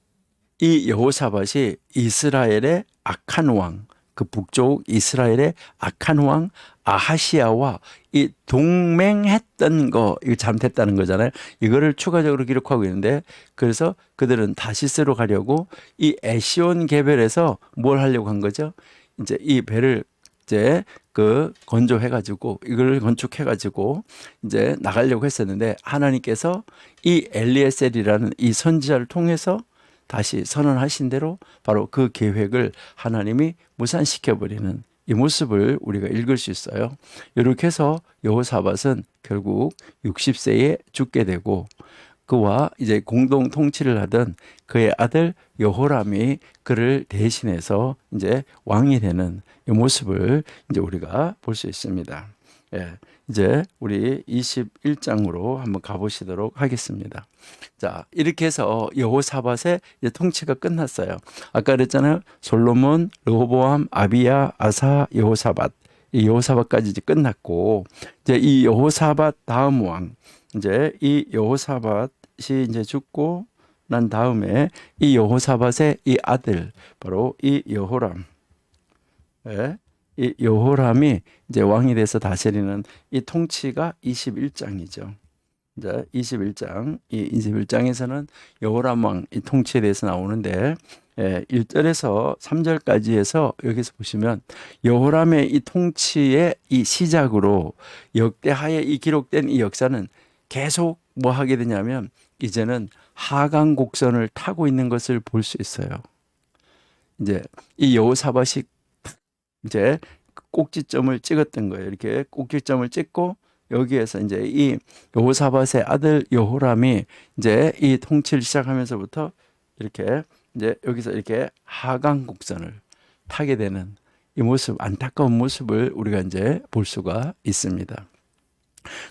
이 여호사밧이 이스라엘의 악한 왕, 그 북쪽 이스라엘의 악한 왕 아하시야와 이 동맹했던 거, 이거 잘못했다는 거잖아요. 이거를 추가적으로 기록하고 있는데 그래서 그들은 다시스로 가려고 이 에시온 개별에서 뭘 하려고 한 거죠? 이제 이 배를 이제 그 건조해가지고 이걸 건축해가지고 이제 나가려고 했었는데 하나님께서 이 엘리에셀이라는 이 선지자를 통해서 다시 선언하신 대로 바로 그 계획을 하나님이 무산시켜버리는 이 모습을 우리가 읽을 수 있어요. 이렇게 해서 여호사밧은 결국 60세에 죽게 되고 그와 이제 공동 통치를 하던 그의 아들 여호람이 그를 대신해서 이제 왕이 되는 이 모습을 이제 우리가 볼 수 있습니다. 예, 이제 우리 21장으로 한번 가보시도록 하겠습니다. 자, 이렇게 해서 여호사밧의 이제 통치가 끝났어요. 아까 그랬잖아요. 솔로몬, 르호보암, 아비야, 아사, 여호사밧. 이 여호사밧까지 이제 끝났고 이제 이 여호사밧 다음 왕 이제 이 여호사밧이 이제 죽고 난 다음에 이 여호사밧의 이 아들 바로 이 여호람, 이 여호람이 이제 왕이 돼서 다스리는 이 통치가 21장이죠. 이제 21장, 이 21장에서는 여호람 왕 이 통치에 대해서 나오는데 1절에서 3절까지 해서 여기서 보시면 여호람의 이 통치의 이 시작으로 역대하에 이 기록된 이 역사는 계속 뭐 하게 되냐면 이제는 하강 곡선을 타고 있는 것을 볼 수 있어요. 이제 이 여호사밧이 이제 꼭지점을 찍었던 거예요. 이렇게 꼭지점을 찍고 여기에서 이제 이 여호사밧의 아들 여호람이 이제 이 통치를 시작하면서부터 이렇게 이제 여기서 이렇게 하강 곡선을 타게 되는 이 모습, 안타까운 모습을 우리가 이제 볼 수가 있습니다.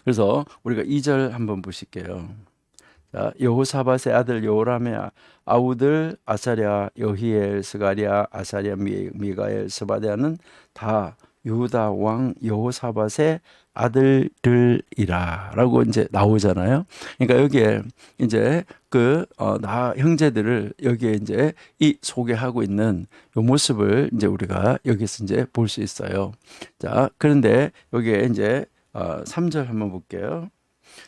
그래서 우리가 2절 한번 보실게요. 자, 여호사밧의 아들 여호람의 아우들 아사랴, 여히엘, 스가랴, 아사랴, 미가엘, 스바랴는 다 유다 왕 여호사밧의 아들들이라라고 이제 나오잖아요. 그러니까 여기에 이제 나 형제들을 여기에 이제 이 소개하고 있는 요 모습을 이제 우리가 여기서 이제 볼 수 있어요. 자, 그런데 여기에 이제 3절 한번 볼게요.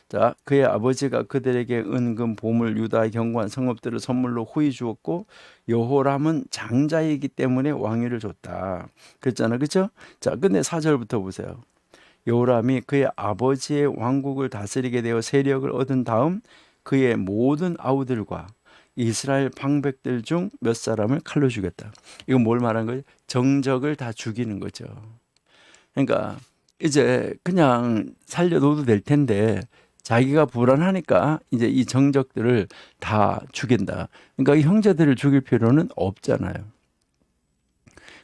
자, 그의 아버지가 그들에게 은금, 보물, 유다의 견고한 성읍들을 선물로 후히 주었고 여호람은 장자이기 때문에 왕위를 줬다. 그랬잖아, 그렇죠? 자, 근데 4절부터 보세요. 여호람이 그의 아버지의 왕국을 다스리게 되어 세력을 얻은 다음 그의 모든 아우들과 이스라엘 방백들 중 몇 사람을 칼로 죽였다. 이건 뭘 말하는 거예요? 정적을 다 죽이는 거죠. 그러니까 이제 그냥 살려둬도 될 텐데 자기가 불안하니까 이제 이 정적들을 다 죽인다. 그러니까 이 형제들을 죽일 필요는 없잖아요.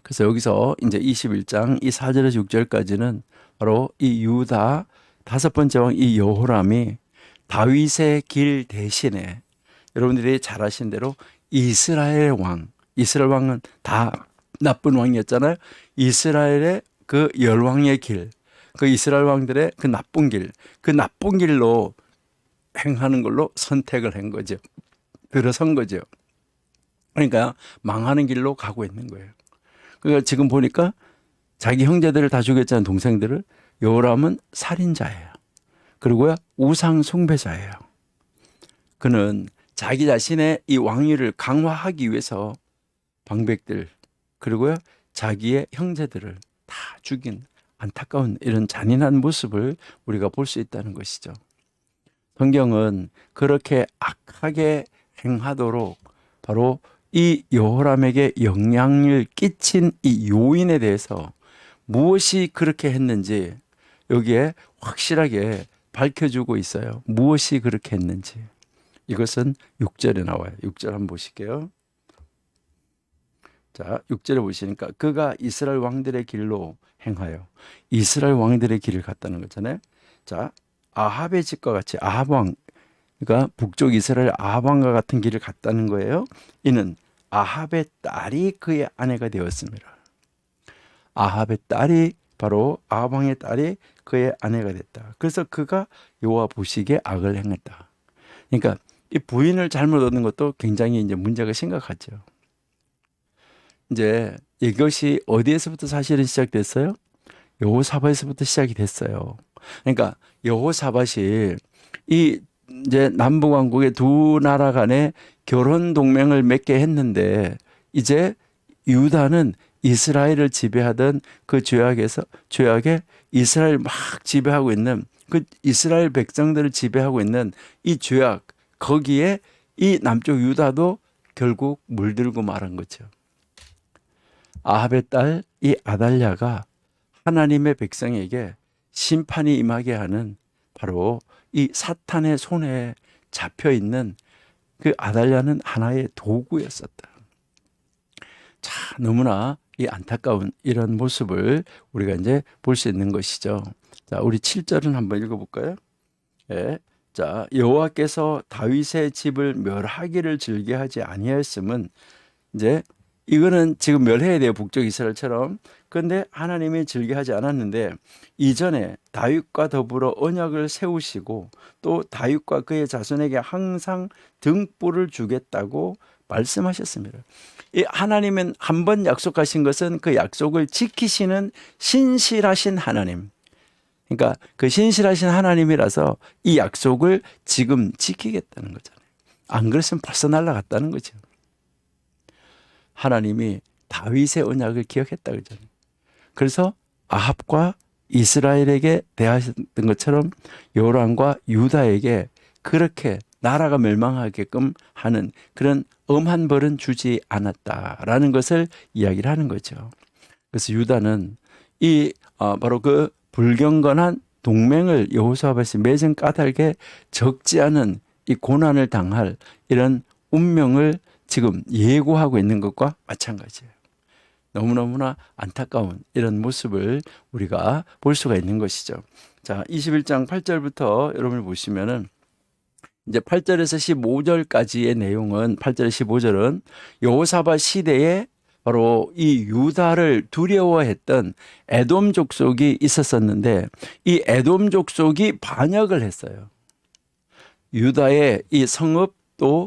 그래서 여기서 이제 21장 이 4절에서 6절까지는 바로 이 유다 다섯 번째 왕 이 여호람이 다윗의 길 대신에 여러분들이 잘 아시는 대로 이스라엘 왕은 다 나쁜 왕이었잖아요. 이스라엘의 그 열왕의 길, 그 이스라엘 왕들의 그 나쁜 길로 행하는 걸로 선택을 한 거죠. 들어선 거죠. 그러니까 망하는 길로 가고 있는 거예요. 그러니까 지금 보니까 자기 형제들을 다 죽였잖아요. 동생들을. 요람은 살인자예요. 그리고요 우상 숭배자예요. 그는 자기 자신의 이 왕위를 강화하기 위해서 방백들 그리고요 자기의 형제들을 다 죽인 안타까운 이런 잔인한 모습을 우리가 볼 수 있다는 것이죠. 성경은 그렇게 악하게 행하도록 바로 이 여호람에게 영향을 끼친 이 요인에 대해서 무엇이 그렇게 했는지 여기에 확실하게 밝혀주고 있어요. 무엇이 그렇게 했는지. 이것은 6절에 나와요. 6절 한번 보실게요. 자, 6절에 보시니까 그가 이스라엘 왕들의 길로 행하여 이스라엘 왕들의 길을 갔다는 거잖아요. 자, 아합의 집과 같이 아합 왕, 그러니까 북쪽 이스라엘 아합 왕과 같은 길을 갔다는 거예요. 이는 아합의 딸이 그의 아내가 되었습니다. 아합의 딸이 바로 아합 왕의 딸이 그의 아내가 됐다. 그래서 그가 여호와 보시기에 악을 행했다. 그러니까 이 부인을 잘못 얻는 것도 굉장히 이제 문제가 심각하죠. 이제 이것이 어디에서부터 사실은 시작됐어요? 여호사밧에서부터 시작이 됐어요. 그러니까 여호사밧이 이 이제 남북왕국의 두 나라 간에 결혼 동맹을 맺게 했는데 이제 유다는 이스라엘을 지배하던 그 죄악에 이스라엘 막 지배하고 있는 그 이스라엘 백성들을 지배하고 있는 이 죄악 거기에 이 남쪽 유다도 결국 물들고 말한 거죠. 아합의 딸 이 아달랴가 하나님의 백성에게 심판이 임하게 하는 바로 이 사탄의 손에 잡혀 있는 그 아달랴는 하나의 도구였었다. 자, 너무나 이 안타까운 이런 모습을 우리가 이제 볼 수 있는 것이죠. 자, 우리 7절은 한번 읽어볼까요? 예. 자, 여호와께서 다윗의 집을 멸하기를 즐겨하지 아니하였음은 이제 이거는 지금 멸해야 돼요. 북쪽 이스라엘처럼. 그런데 하나님이 즐겨하지 않았는데 이전에 다윗과 더불어 언약을 세우시고 또 다윗과 그의 자손에게 항상 등불을 주겠다고 말씀하셨습니다. 이 하나님은 한 번 약속하신 것은 그 약속을 지키시는 신실하신 하나님. 그러니까 그 신실하신 하나님이라서 이 약속을 지금 지키겠다는 거잖아요. 안 그랬으면 벌써 날아갔다는 거죠. 하나님이 다윗의 언약을 기억했다 그러잖아요. 그래서 아합과 이스라엘에게 대하셨던 것처럼 요람과 유다에게 그렇게 나라가 멸망하게끔 하는 그런 엄한 벌은 주지 않았다라는 것을 이야기를 하는 거죠. 그래서 유다는 이 바로 그 불경건한 동맹을 여호사밧이 맺은 까닭에 적지 않은 이 고난을 당할 이런 운명을 지금 예고하고 있는 것과 마찬가지예요. 너무너무나 안타까운 이런 모습을 우리가 볼 수가 있는 것이죠. 자, 21장 8절부터 여러분을 보시면은 이제 8절에서 15절까지의 내용은 8절 15절은 여호사밧 시대에 바로 이 유다를 두려워했던 에돔 족속이 있었었는데 이 에돔 족속이 반역을 했어요. 유다의 이 성읍 또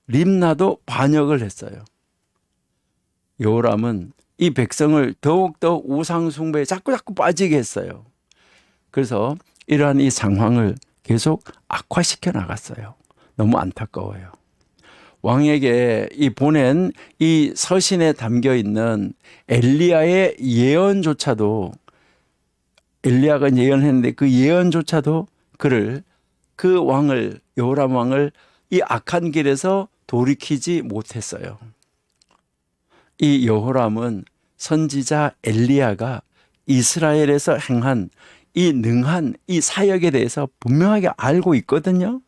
림나도 반역을 했어요. 여호람은 이 백성을 더욱더 우상 숭배에 자꾸 빠지게 했어요. 그래서 이러한 이 상황을 계속 악화시켜 나갔어요. 너무 안타까워요. 왕에게 이 보낸 이 서신에 담겨 있는 엘리야의 예언조차도 엘리야가 예언했는데 그 예언조차도 그 왕을 여호람 왕을 이 악한 길에서 돌이키지 못했어요. 이 여호람은 선지자 엘리야가 이스라엘에서 행한 이 능한 이 사역에 대해서 분명하게 알고 있거든요.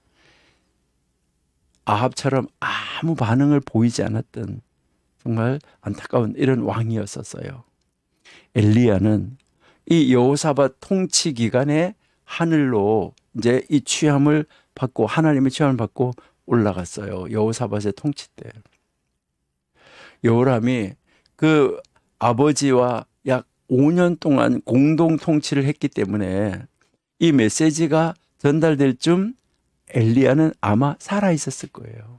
아합처럼 아무 반응을 보이지 않았던 정말 안타까운 이런 왕이었었어요. 엘리야는 이 여호사밧 통치 기간에 하늘로 이제 이 취함을 받고 하나님의 취함을 받고 올라갔어요. 여호사밧의 통치 때. 여호람이 그 아버지와 약 5년 동안 공동 통치를 했기 때문에 이 메시지가 전달될 쯤 엘리야는 아마 살아 있었을 거예요.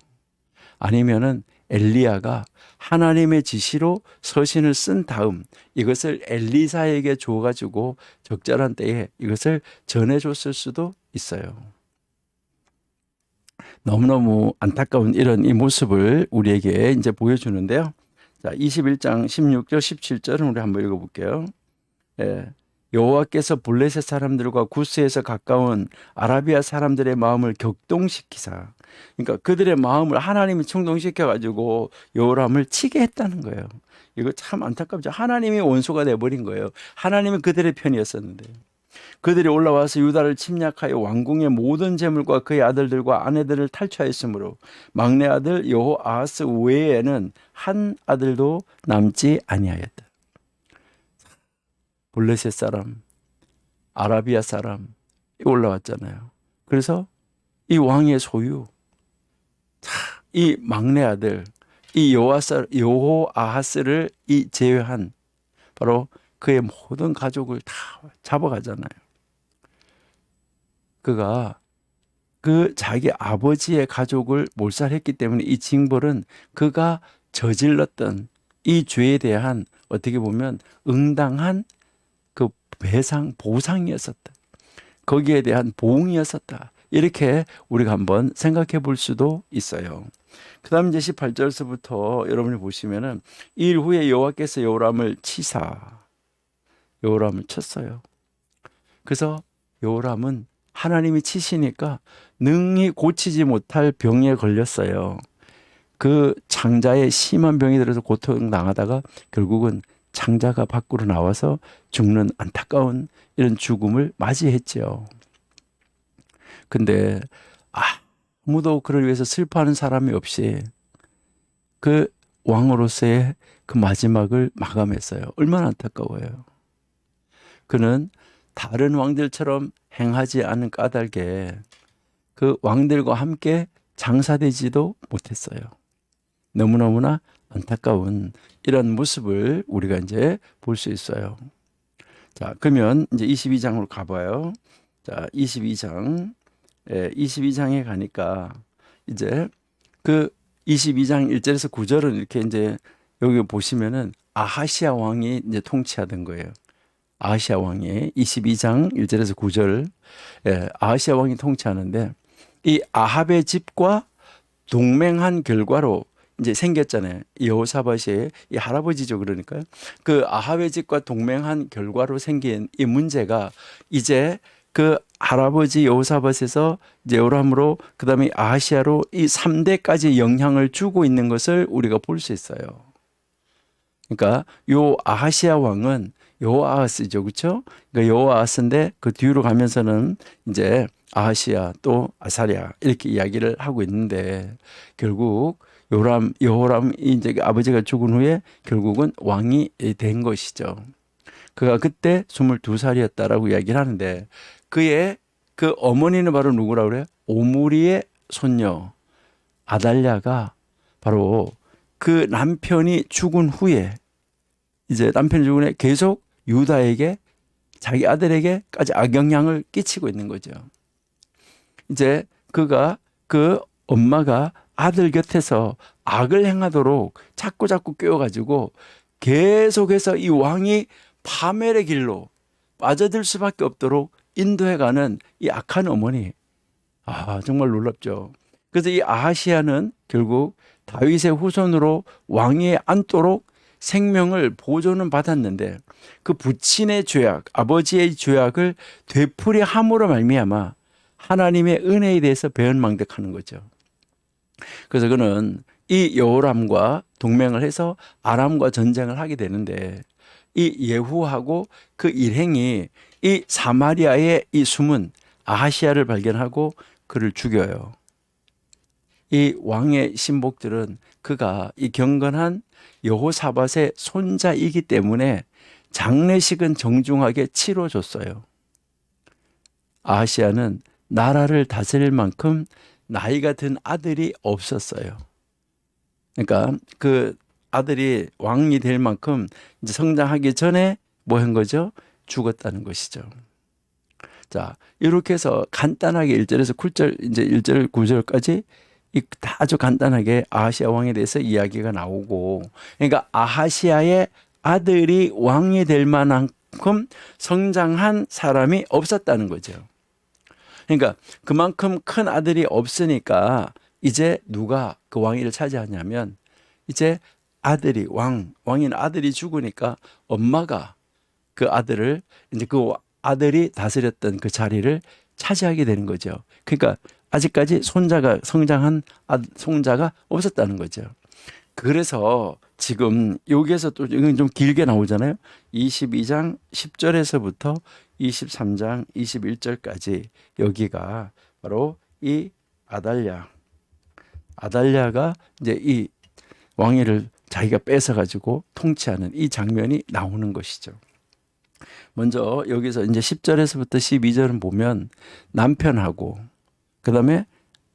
아니면은 엘리야가 하나님의 지시로 서신을 쓴 다음 이것을 엘리사에게 줘가지고 적절한 때에 이것을 전해줬을 수도 있어요. 너무너무 안타까운 이런 이 모습을 우리에게 이제 보여주는데요. 자, 21장 16절 17절은 우리 한번 읽어볼게요. 예. 여호와께서 블레셋 사람들과 구스에서 가까운 아라비아 사람들의 마음을 격동시키사, 그러니까 그들의 마음을 하나님이 충동시켜 가지고 여호람을 치게 했다는 거예요. 이거 참 안타깝죠. 하나님이 원수가 돼버린 거예요. 하나님은 그들의 편이었었는데 그들이 올라와서 유다를 침략하여 왕궁의 모든 재물과 그의 아들들과 아내들을 탈취하였으므로 막내 아들 여호아하스 외에는 한 아들도 남지 아니하였다. 블레셋 사람, 아라비아 사람 올라왔잖아요. 그래서 이 왕의 소유, 이 막내 아들, 이 여호아하스를 이 제외한 바로 그의 모든 가족을 다 잡아가잖아요. 그가 그 자기 아버지의 가족을 몰살했기 때문에 이 징벌은 그가 저질렀던 이 죄에 대한 어떻게 보면 응당한 그 보상이었었다. 거기에 대한 보응이었었다. 이렇게 우리가 한번 생각해 볼 수도 있어요. 그 다음 이제 18절서부터 여러분이 보시면은 이 일 후에 여호와께서 여호람을 쳤어요. 그래서 여호람은 하나님이 치시니까 능히 고치지 못할 병에 걸렸어요. 그 창자에 심한 병이 들어서 고통당하다가 결국은 창자가 밖으로 나와서 죽는 안타까운 이런 죽음을 맞이했죠. 근데 아무도 그를 위해서 슬퍼하는 사람이 없이 그 왕으로서의 그 마지막을 마감했어요. 얼마나 안타까워요. 그는 다른 왕들처럼 행하지 않은 까닭에 그 왕들과 함께 장사되지도 못했어요. 너무너무나 안타까운 이런 모습을 우리가 이제 볼 수 있어요. 자, 그러면 이제 22장으로 가봐요. 자, 22장에 가니까 이제 그 22장 1절에서 9절은 이렇게 이제 여기 보시면은 아하시아 왕이 이제 통치하던 거예요. 아하시아 왕이 22장 1절에서 9절, 아하시아 왕이 통치하는데 이 아합의 집과 동맹한 결과로 이제 생겼잖아요. 여호사밧의 이 할아버지죠. 그러니까요. 그 아합의 집과 동맹한 결과로 생긴 이 문제가 이제 그 할아버지 여호사밧에서 이제 요람으로 그다음에 아하시아로 이 3대까지 영향을 주고 있는 것을 우리가 볼 수 있어요. 그러니까 요 아하시아 왕은 여호아하스죠. 그렇죠? 그러니까 여호아하스인데 그 뒤로 가면서는 이제 아하시아 또 아사랴 이렇게 이야기를 하고 있는데 결국 여호람이 이제 아버지가 죽은 후에 결국은 왕이 된 것이죠. 그가 그때 22살이었다라고 이야기를 하는데 그의 그 어머니는 바로 누구라고 그래요? 오므리의 손녀 아달랴가 바로 그 남편이 죽은 후에 이제 남편이 죽은 후에 계속 유다에게 자기 아들에게까지 악영향을 끼치고 있는 거죠. 이제 그가 그 엄마가 아들 곁에서 악을 행하도록 자꾸 끼워가지고 계속해서 이 왕이 파멸의 길로 빠져들 수밖에 없도록 인도해가는 이 악한 어머니. 정말 놀랍죠. 그래서 이 아하시야는 결국 다윗의 후손으로 왕위에 앉도록 생명을 보존은 받았는데 그 부친의 죄악, 아버지의 죄악을 되풀이함으로 말미암아 하나님의 은혜에 대해서 배은망덕하는 거죠. 그래서 그는 이 여호람과 동맹을 해서 아람과 전쟁을 하게 되는데 이 예후하고 그 일행이 이 사마리아의 이 숨은 아하시야를 발견하고 그를 죽여요. 이 왕의 신복들은 그가 이 경건한 여호사밧의 손자이기 때문에 장례식은 정중하게 치러줬어요. 아하시야는 나라를 다스릴 만큼 나이가 든 아들이 없었어요. 그러니까 그 아들이 왕이 될 만큼 이제 성장하기 전에 뭐 한 거죠? 죽었다는 것이죠. 자, 이렇게 해서 간단하게 1절에서 9절, 이제 1절, 9절까지 아주 간단하게 아하시야 왕에 대해서 이야기가 나오고, 그러니까 아하시야의 아들이 왕이 될 만큼 성장한 사람이 없었다는 거죠. 그러니까 그만큼 큰 아들이 없으니까 이제 누가 그 왕위를 차지하냐면 이제 아들이 왕인 아들이 죽으니까 엄마가 그 아들을 이제 그 아들이 다스렸던 그 자리를 차지하게 되는 거죠. 그러니까 아직까지 손자가 성장한 손자가 없었다는 거죠. 그래서 지금 여기에서 또 이건 좀 길게 나오잖아요. 22장 10절에서부터 23장 21절까지 여기가 바로 이 아달랴가 이제 이 왕위를 자기가 뺏어가지고 통치하는 이 장면이 나오는 것이죠. 먼저 여기서 이제 10절에서부터 12절은 보면 남편하고 그다음에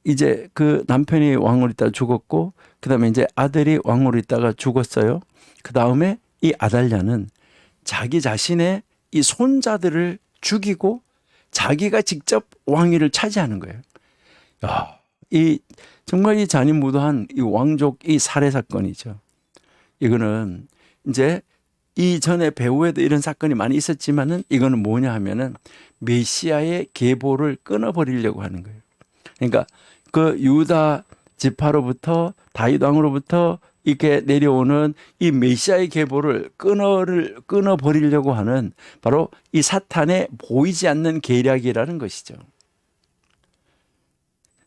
이제 그 남편이 왕으로 있다가 죽었고 그다음에 이제 아들이 왕으로 있다가 죽었어요. 그다음에 이 아달랴는 자기 자신의 이 손자들을 죽이고 자기가 직접 왕위를 차지하는 거예요. 야, 정말 이 잔인무도한 이 왕족 이 살해 사건이죠. 이거는 이제 이전에 배후에도 이런 사건이 많이 있었지만은 이거는 뭐냐 하면은 메시아의 계보를 끊어버리려고 하는 거예요. 그러니까 그 유다 지파로부터 다윗 왕으로부터 이렇게 내려오는 이 메시아의 계보를 끊어버리려고 하는 바로 이 사탄의 보이지 않는 계략이라는 것이죠.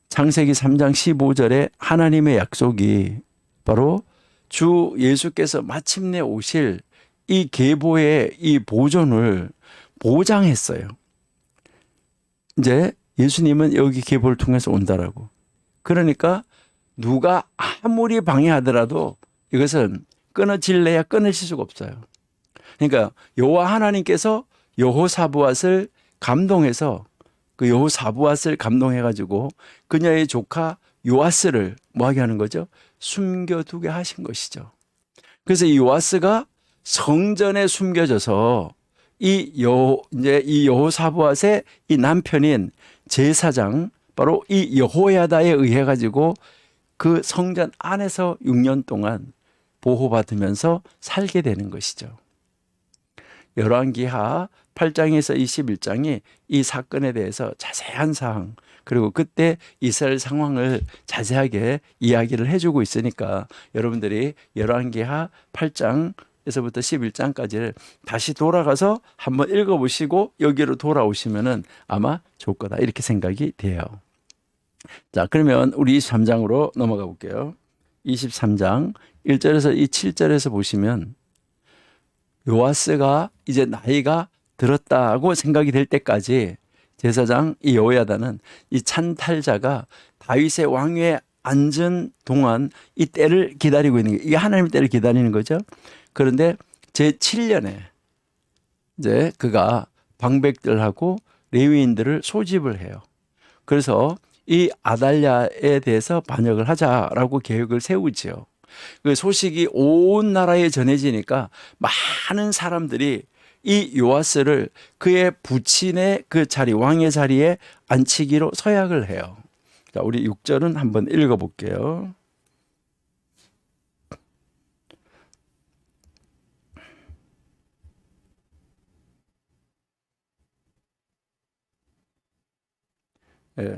창세기 3장 15절에 하나님의 약속이 바로 주 예수께서 마침내 오실 이 계보의 이 보존을 보장했어요. 이제 예수님은 여기 계보를 통해서 온다라고. 그러니까 누가 아무리 방해하더라도 이것은 끊어질래야 끊으실 수가 없어요. 그러니까 여호와 하나님께서 여호사밧을 감동해서 그 여호사밧을 감동해가지고 그녀의 조카 요아스를 뭐하게 하는 거죠? 숨겨두게 하신 것이죠. 그래서 이 요아스가 성전에 숨겨져서 이제 이 여호사밧의 이 남편인 제사장 바로 이 여호야다에 의해 가지고 그 성전 안에서 6년 동안 보호받으면서 살게 되는 것이죠. 열왕기하 8장에서 21장이 이 사건에 대해서 자세한 사항 그리고 그때 이스라엘 상황을 자세하게 이야기를 해주고 있으니까 여러분들이 열왕기하 8장에서부터 11장까지를 다시 돌아가서 한번 읽어보시고 여기로 돌아오시면은 아마 좋을 거다 이렇게 생각이 돼요. 자, 그러면 우리 23장으로 넘어가 볼게요. 23장 1절에서 7절에서 보시면 요아스가 이제 나이가 들었다고 생각이 될 때까지 제사장 이 여호야다는 이 찬탈자가 다윗의 왕위에 앉은 동안 이 때를 기다리고 있는 게 이게 하나님의 때를 기다리는 거죠. 그런데 제7년에 이제 그가 방백들하고 레위인들을 소집을 해요. 그래서 이 아달랴에 대해서 반역을 하자라고 계획을 세우지요. 그 소식이 온 나라에 전해지니까 많은 사람들이 이 요아스를 그의 부친의 그 자리, 왕의 자리에 앉히기로 서약을 해요. 자, 우리 6절은 한번 읽어볼게요. 예.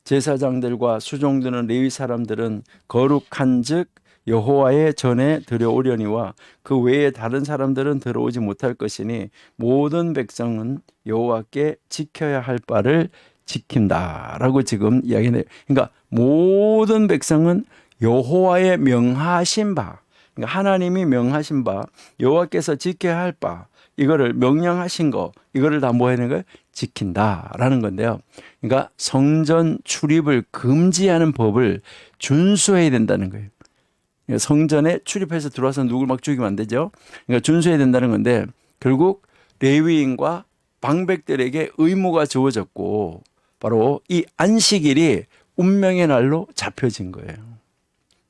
제사장들과 수종드는 레위 사람들은 거룩한즉 여호와의 전에 들어오려니와 그 외에 다른 사람들은 들어오지 못할 것이니 모든 백성은 여호와께 지켜야 할 바를 지킨다라고 지금 이야기해요. 그러니까 모든 백성은 여호와의 명하신 바, 그러니까 하나님이 명하신 바, 여호와께서 지켜야 할 바, 이거를 명령하신 거, 이거를 다 뭐 하는 거예요? 지킨다라는 건데요. 그러니까 성전 출입을 금지하는 법을 준수해야 된다는 거예요. 그러니까 성전에 출입해서 들어와서 누굴 막 죽이면 안 되죠. 그러니까 준수해야 된다는 건데 결국 레위인과 방백들에게 의무가 주어졌고 바로 이 안식일이 운명의 날로 잡혀진 거예요.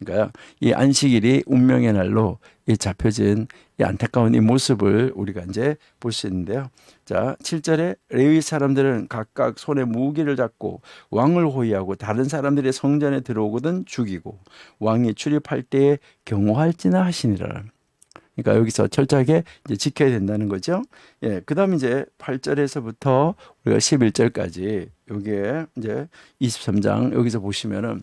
그러니까 이 안식일이 운명의 날로 이 잡혀진 이 안타까운 이 모습을 우리가 이제 볼 수 있는데요. 자, 7절에 레위 사람들은 각각 손에 무기를 잡고 왕을 호위하고 다른 사람들이 성전에 들어오거든 죽이고 왕이 출입할 때에 경호할지나 하시니라. 그러니까 여기서 철저하게 이제 지켜야 된다는 거죠. 예, 그다음 이제 8절에서부터 우리가 11절까지 여기에 이제 23장 여기서 보시면은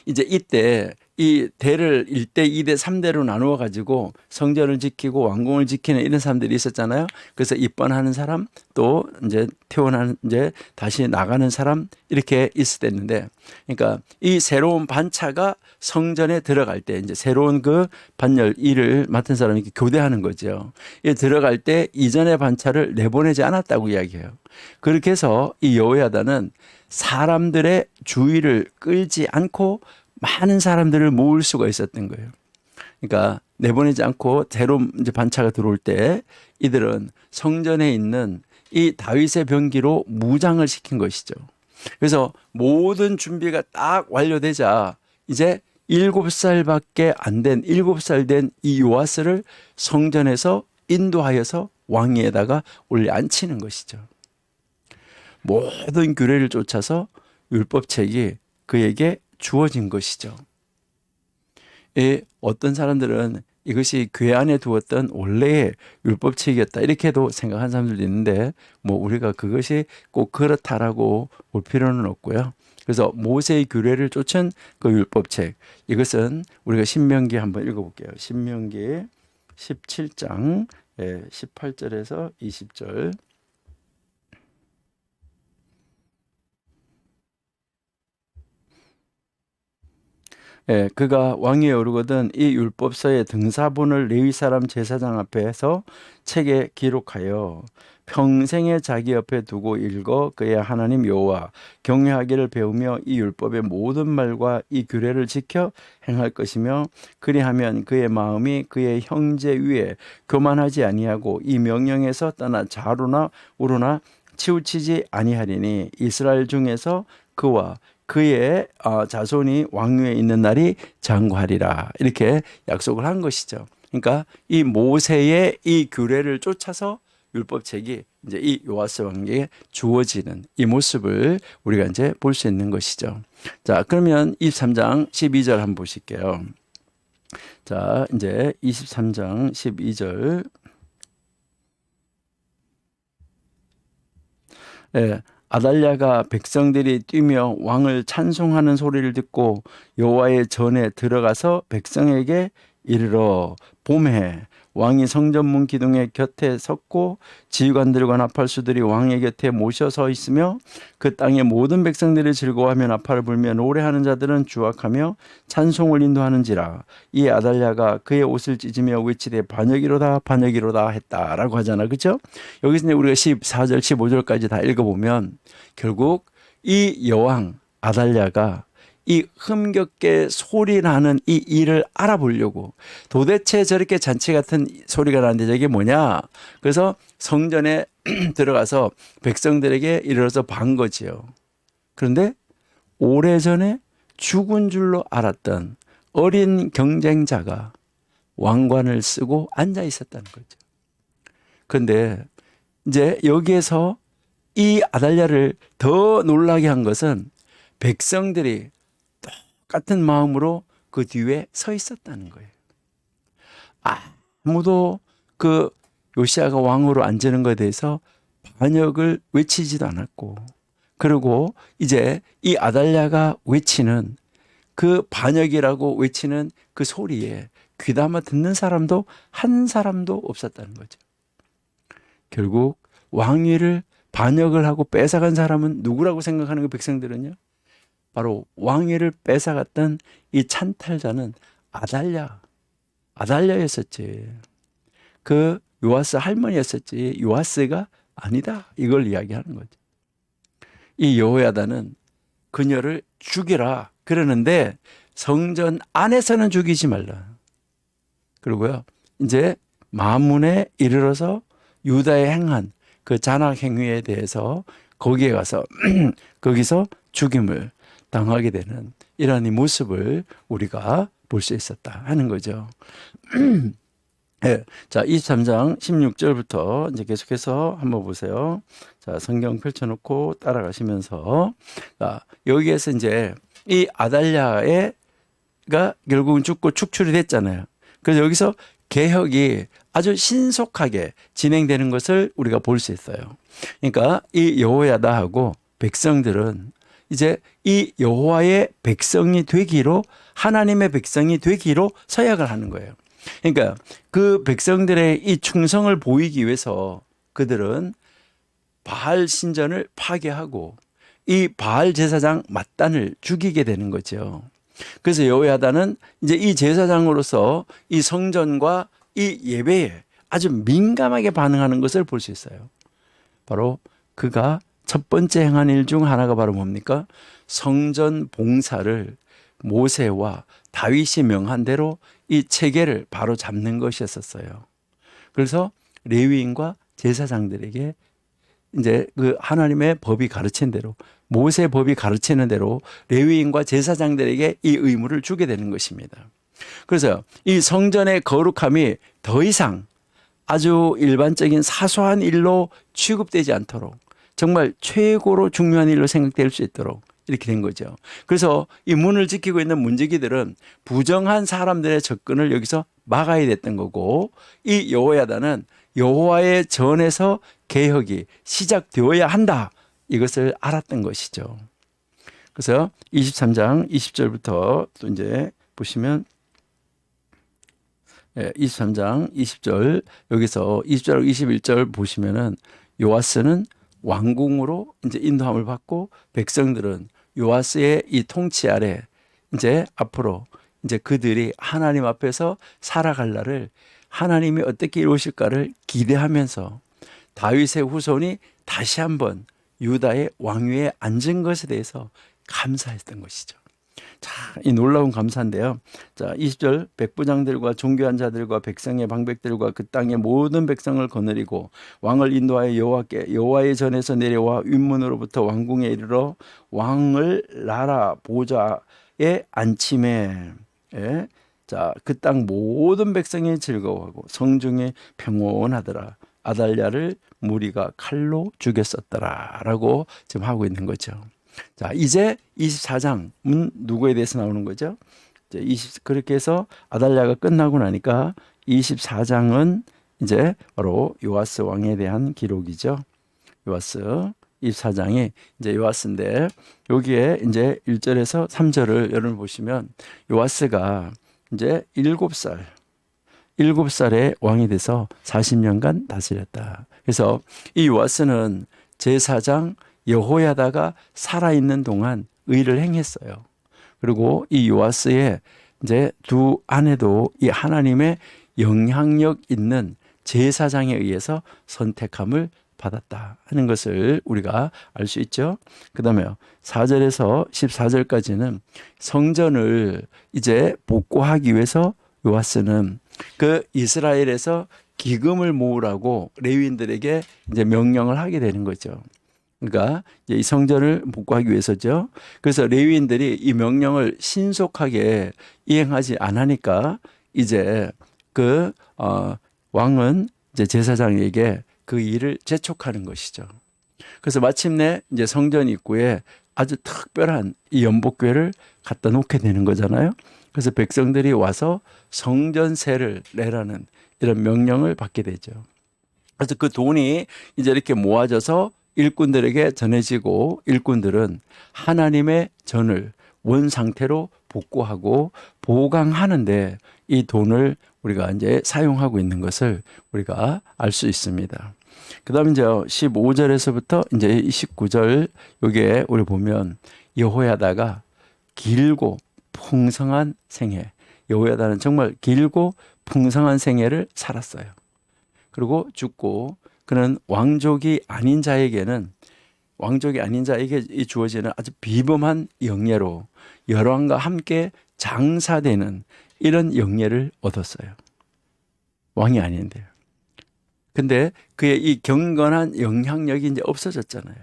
이제 이때 이 대를 1대, 2대, 3대로 나누어 가지고 성전을 지키고 왕궁을 지키는 이런 사람들이 있었잖아요. 그래서 입번하는 사람 또 이제 퇴원하는 이제 다시 나가는 사람 이렇게 있었는데 그러니까 이 새로운 반차가 성전에 들어갈 때 이제 새로운 그 반열 일을 맡은 사람이 이렇게 교대하는 거죠. 이 들어갈 때 이전의 반차를 내보내지 않았다고 이야기해요. 그렇게 해서 이 여호야다는 사람들의 주의를 끌지 않고 많은 사람들을 모을 수가 있었던 거예요. 그러니까 내보내지 않고 새로 이제 반차가 들어올 때 이들은 성전에 있는 이 다윗의 병기로 무장을 시킨 것이죠. 그래서 모든 준비가 딱 완료되자 이제 7살밖에 안 된 7살 된 이 요아스를 성전에서 인도하여서 왕위에다가 올려 앉히는 것이죠. 모든 규례를 쫓아서 율법책이 그에게 주어진 것이죠. 어떤 사람들은 이것이 궤 안에 두었던 원래의 율법책이었다 이렇게도 생각하는 사람들도 있는데 뭐 우리가 그것이 꼭 그렇다라고 볼 필요는 없고요. 그래서 모세의 규례를 쫓은 그 율법책 이것은 우리가 신명기 한번 읽어볼게요. 신명기 17장 18절에서 20절 예, 그가 왕위에 오르거든 이 율법서의 등사본을 레위 사람 제사장 앞에서 책에 기록하여 평생에 자기 옆에 두고 읽어 그의 하나님 여호와 경외하기를 배우며 이 율법의 모든 말과 이 규례를 지켜 행할 것이며 그리하면 그의 마음이 그의 형제 위에 교만하지 아니하고 이 명령에서 떠나 좌로나 우로나 치우치지 아니하리니 이스라엘 중에서 그와 그의 자손이 왕위에 있는 날이 장구하리라 이렇게 약속을 한 것이죠. 그러니까 이 모세의 이 규례를 쫓아서 율법책이 이제 이 요아스 왕에게 주어지는 이 모습을 우리가 이제 볼 수 있는 것이죠. 자, 그러면 23장 12절 한번 보실게요. 자, 이제 23장 12절. 예. 아달랴가 백성들이 뛰며 왕을 찬송하는 소리를 듣고 여호와의 전에 들어가서 백성에게 이르러 봄에 왕이 성전문 기둥의 곁에 섰고 지휘관들과 나팔수들이 왕의 곁에 모셔 서 있으며 그 땅의 모든 백성들이 즐거워하며 나팔을 불며 노래하는 자들은 주악하며 찬송을 인도하는지라. 이 아달랴가 그의 옷을 찢으며 외치되 반역이로다 반역이로다 했다라고 하잖아. 그렇죠? 여기서 우리가 14절 15절까지 다 읽어보면 결국 이 여왕 아달랴가 이 흥겹게 소리 나는 이 일을 알아보려고 도대체 저렇게 잔치 같은 소리가 나는데 저게 뭐냐? 그래서 성전에 들어가서 백성들에게 이르러서 반 거지요. 그런데 오래전에 죽은 줄로 알았던 어린 경쟁자가 왕관을 쓰고 앉아 있었다는 거죠. 그런데 이제 여기에서 이 아달랴를 더 놀라게 한 것은 백성들이 똑같은 마음으로 그 뒤에 서 있었다는 거예요. 아무도 그 요시야가 왕으로 앉는 것에 대해서 반역을 외치지도 않았고, 그리고 이제 이 아달랴가 외치는 그 반역이라고 외치는 그 소리에 귀담아 듣는 사람도 한 사람도 없었다는 거죠. 결국 왕위를 반역을 하고 뺏어간 사람은 누구라고 생각하는 그 백성들은요? 바로 왕위를 뺏어갔던 이 찬탈자는 아달랴였었지. 그 요아스 할머니였었지 요아스가 아니다. 이걸 이야기하는 거죠. 이 여호야다는 그녀를 죽이라 그러는데 성전 안에서는 죽이지 말라. 그리고요, 이제 마문에 이르러서 유다에 행한 그 잔악 행위에 대해서 거기에 가서 거기서 죽임을 당하게 되는 이러한 이 모습을 우리가 볼 수 있었다 하는 거죠. 네. 자, 23장 16절부터 이제 계속해서 한번 보세요. 자, 성경 펼쳐놓고 따라가시면서, 자, 여기에서 이제 이 아달랴가 결국은 죽고 축출이 됐잖아요. 그래서 여기서 개혁이 아주 신속하게 진행되는 것을 우리가 볼 수 있어요. 그러니까 이 여호야다하고 백성들은 이제 이 여호와의 백성이 되기로, 하나님의 백성이 되기로 서약을 하는 거예요. 그러니까 그 백성들의 이 충성을 보이기 위해서 그들은 바알 신전을 파괴하고 이 바알 제사장 맏단을 죽이게 되는 거죠. 그래서 여호야다는 이제 이 제사장으로서 이 성전과 이 예배에 아주 민감하게 반응하는 것을 볼 수 있어요. 바로 그가 첫 번째 행한 일 중 하나가 바로 뭡니까? 성전 봉사를 모세와 다윗이 명한 대로 이 체계를 바로 잡는 것이었어요. 그래서 레위인과 제사장들에게 이제 그 하나님의 법이 가르친 대로, 모세 법이 가르치는 대로 레위인과 제사장들에게 이 의무를 주게 되는 것입니다. 그래서 이 성전의 거룩함이 더 이상 아주 일반적인 사소한 일로 취급되지 않도록 정말 최고로 중요한 일로 생각될 수 있도록 이렇게 된 거죠. 그래서 이 문을 지키고 있는 문지기들은 부정한 사람들의 접근을 여기서 막아야 됐던 거고, 이 여호야다는 여호와의 전에서 개혁이 시작되어야 한다, 이것을 알았던 것이죠. 그래서 23장 20절부터 또 이제 보시면 23장 20절, 여기서 20절 21절 보시면은 요아스는 왕궁으로 이제 인도함을 받고 백성들은 요아스의 이 통치 아래 이제 앞으로 이제 그들이 하나님 앞에서 살아갈 날을, 하나님이 어떻게 이루실까를 기대하면서 다윗의 후손이 다시 한번 유다의 왕위에 앉은 것에 대해서 감사했던 것이죠. 자, 이 놀라운 감사인데요. 자, 20절, 백부장들과 종교한 자들과 백성의 방백들과 그 땅의 모든 백성을 거느리고 왕을 인도하여 여호와의 전에서 내려와 윗문으로부터 왕궁에 이르러 왕을 나라 보좌에 앉힘에, 자, 그 땅 모든 백성이 즐거워하고 성중에 평온하더라. 아달랴를 무리가 칼로 죽였었더라 라고 지금 하고 있는 거죠. 자, 이제 24장은 누구에 대해서 나오는 거죠? 그렇게 해서 아달랴가 끝나고 나니까 24장은 이제 바로 요아스 왕에 대한 기록이죠. 요아스 24장이 이제 요아스인데, 여기에 이제 1절에서 3절을 여러분 보시면 요아스가 이제 7살의 왕이 돼서 40년간 다스렸다. 그래서 이 요아스는 제사장 여호야다가 살아있는 동안 의를 행했어요. 그리고 이 요아스의 이제 두 아내도 이 하나님의 영향력 있는 제사장에 의해서 선택함을 받았다 하는 것을 우리가 알 수 있죠. 그 다음에 4절에서 14절까지는 성전을 이제 복구하기 위해서 요아스는 그 이스라엘에서 기금을 모으라고 레위인들에게 이제 명령을 하게 되는 거죠. 그러니까 이제 이 성전을 복구하기 위해서죠. 그래서 레위인들이 이 명령을 신속하게 이행하지 않으니까 이제 그 왕은 이제 제사장에게 그 일을 재촉하는 것이죠. 그래서 마침내 이제 성전 입구에 아주 특별한 이 연복궤를 갖다 놓게 되는 거잖아요. 그래서 백성들이 와서 성전세를 내라는 이런 명령을 받게 되죠. 그래서 그 돈이 이제 이렇게 모아져서 일꾼들에게 전해지고 일꾼들은 하나님의 전을 원 상태로 복구하고 보강하는데 이 돈을 우리가 이제 사용하고 있는 것을 우리가 알 수 있습니다. 그 다음에 이제 15절에서부터 이제 29절 여기에 우리 보면 여호야다가 길고 풍성한 생애, 여호야다는 정말 길고 풍성한 생애를 살았어요. 그리고 죽고 그는 왕족이 아닌 자에게 주어지는 아주 비범한 영예로 여로함과 함께 장사되는 이런 영예를 얻었어요. 왕이 아닌데요. 근데 그의 이 경건한 영향력이 이제 없어졌잖아요.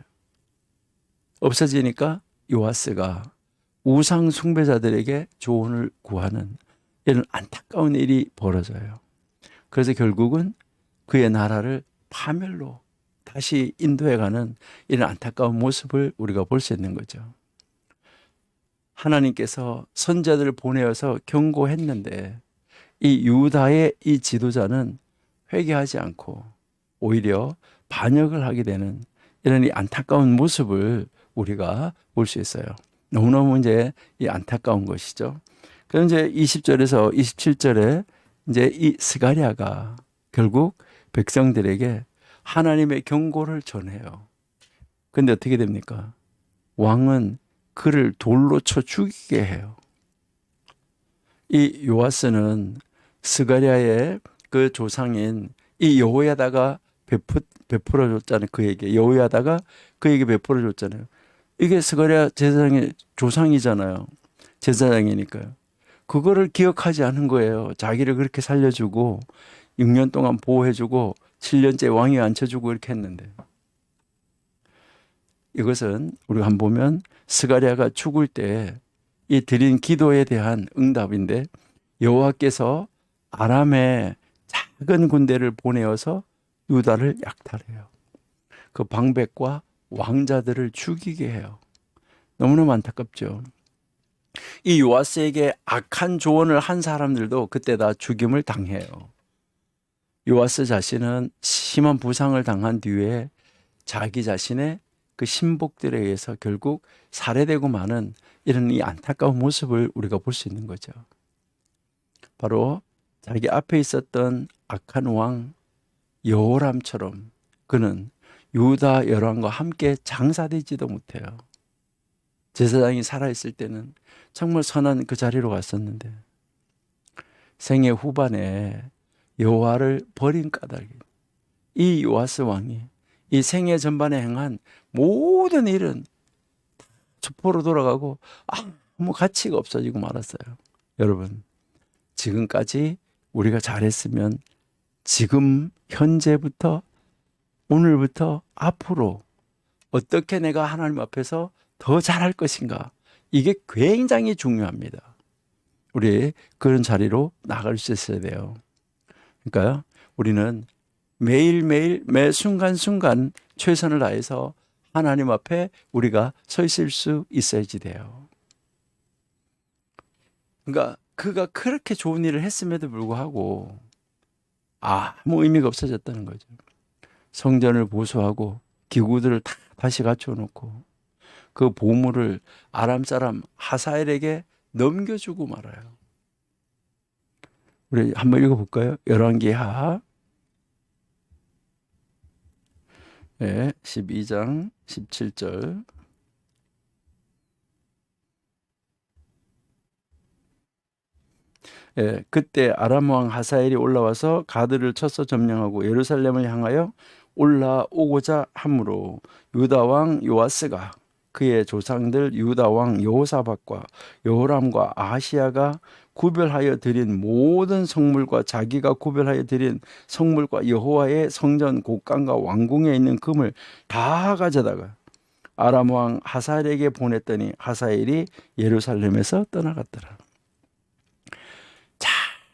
없어지니까 요아스가 우상 숭배자들에게 조언을 구하는 이런 안타까운 일이 벌어져요. 그래서 결국은 그의 나라를 파멸로 다시 인도해가는 이런 안타까운 모습을 우리가 볼 수 있는 거죠. 하나님께서 선자들을 보내어서 경고했는데 이 유다의 이 지도자는 회개하지 않고 오히려 반역을 하게 되는 이런 이 안타까운 모습을 우리가 볼 수 있어요. 너무너무 이제 이 안타까운 것이죠. 그럼 이제 20절에서 27절에 이제 이 스가랴가 결국 백성들에게 하나님의 경고를 전해요. 근데 어떻게 됩니까? 왕은 그를 돌로 쳐 죽이게 해요. 이 요아스는 스가랴의 그 조상인 이 여호야다가 베풀어 줬잖아요. 그에게 여호야다가 그에게 베풀어 줬잖아요. 이게 스가랴 제사장의 조상이잖아요. 제사장이니까요. 그거를 기억하지 않은 거예요. 자기를 그렇게 살려주고 6년 동안 보호해주고 7년째 왕위에 앉혀주고 이렇게 했는데, 이것은 우리가 한번 보면 스가랴가 죽을 때 이 드린 기도에 대한 응답인데, 여호와께서 아람의 작은 군대를 보내어서 유다를 약탈해요. 그 방백과 왕자들을 죽이게 해요. 너무너무 안타깝죠. 이 요아스에게 악한 조언을 한 사람들도 그때 다 죽임을 당해요. 요아스 자신은 심한 부상을 당한 뒤에 자기 자신의 그 신복들에 의해서 결국 살해되고 마는 이런 이 안타까운 모습을 우리가 볼 수 있는 거죠. 바로 자기 앞에 있었던 악한 왕 여호람처럼 그는 유다 여로함과 함께 장사되지도 못해요. 제사장이 살아있을 때는 정말 선한 그 자리로 갔었는데 생애 후반에 여호와를 버린 까닭에 이 요아스 왕이 이 생애 전반에 행한 모든 일은 첩보로 돌아가고 아무 가치가 없어지고 말았어요. 여러분, 지금까지 우리가 잘했으면 지금 현재부터 오늘부터 앞으로 어떻게 내가 하나님 앞에서 더 잘할 것인가, 이게 굉장히 중요합니다. 우리 그런 자리로 나갈 수 있어야 돼요. 그러니까요, 우리는 매일매일 매 순간순간 최선을 다해서 하나님 앞에 우리가 서 있을 수 있어야지 돼요. 그러니까 그가 그렇게 좋은 일을 했음에도 불구하고 아무 의미가 없어졌다는 거죠. 성전을 보수하고 기구들을 다 다시 갖춰놓고 그 보물을 아람 사람 하사엘에게 넘겨주고 말아요. 우리 한번 읽어볼까요? 열왕기하 12장 17절. 그때 아람 왕 하사엘이 올라와서 가드를 쳐서 점령하고 예루살렘을 향하여 올라오고자 하므로 유다 왕 요아스가 그의 조상들 유다 왕 여호사밧과 여호람과 아하시야가 구별하여 드린 모든 성물과 자기가 구별하여 드린 성물과 여호와의 성전 곡간과 왕궁에 있는 금을 다 가져다가 아람 왕 하사엘에게 보냈더니 하사엘이 예루살렘에서 떠나갔더라. 자,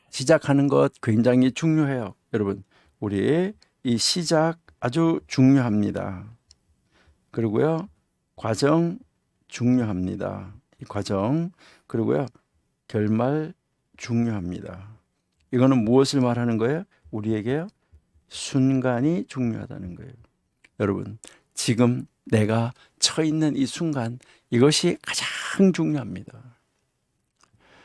시작하는 것 굉장히 중요해요. 여러분, 우리 이 시작 아주 중요합니다. 그리고요, 과정 중요합니다. 이 과정, 그리고요, 결말 중요합니다. 이거는 무엇을 말하는 거예요? 우리에게요, 순간이 중요하다는 거예요. 여러분, 지금 내가 처 있는 이 순간, 이것이 가장 중요합니다.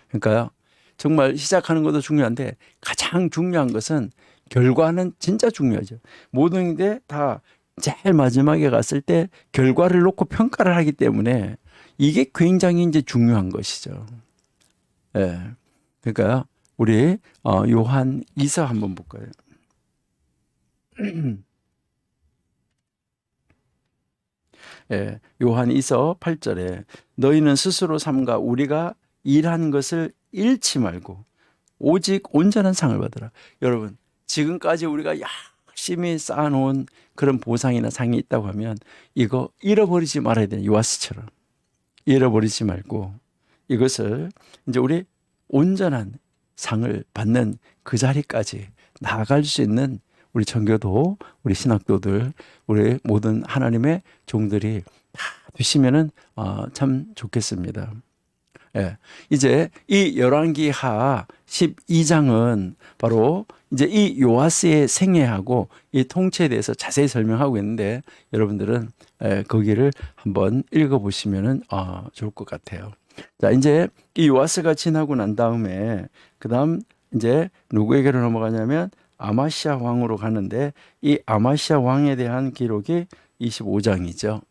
그러니까요, 정말 시작하는 것도 중요한데 가장 중요한 것은 결과는 진짜 중요하죠. 모든 게 다 제일 마지막에 갔을 때 결과를 놓고 평가를 하기 때문에 이게 굉장히 이제 중요한 것이죠. 예. 그러니까요, 우리 요한 2서 한번 볼까요? 예, 요한 2서 8절에 너희는 스스로 삼가 우리가 일한 것을 잃지 말고 오직 온전한 상을 받으라. 여러분, 지금까지 우리가 열심히 쌓아놓은 그런 보상이나 상이 있다고 하면 이거 잃어버리지 말아야 돼요. 요하스처럼 잃어버리지 말고 이것을 이제 우리 온전한 상을 받는 그 자리까지 나아갈 수 있는 우리 청교도, 우리 신학도들, 우리 모든 하나님의 종들이 다 되시면은 참 좋겠습니다. 예. 이제 이 열왕기하 12장은 바로 이제 이 요아스의 생애하고 이 통치에 대해서 자세히 설명하고 있는데 여러분들은 거기를 한번 읽어보시면은 좋을 것 같아요. 자, 이제 이 요아스가 지나고 난 다음에 그 다음 이제 누구에게로 넘어가냐면 아마시아 왕으로 가는데 이 아마시아 왕에 대한 기록이 25장이죠.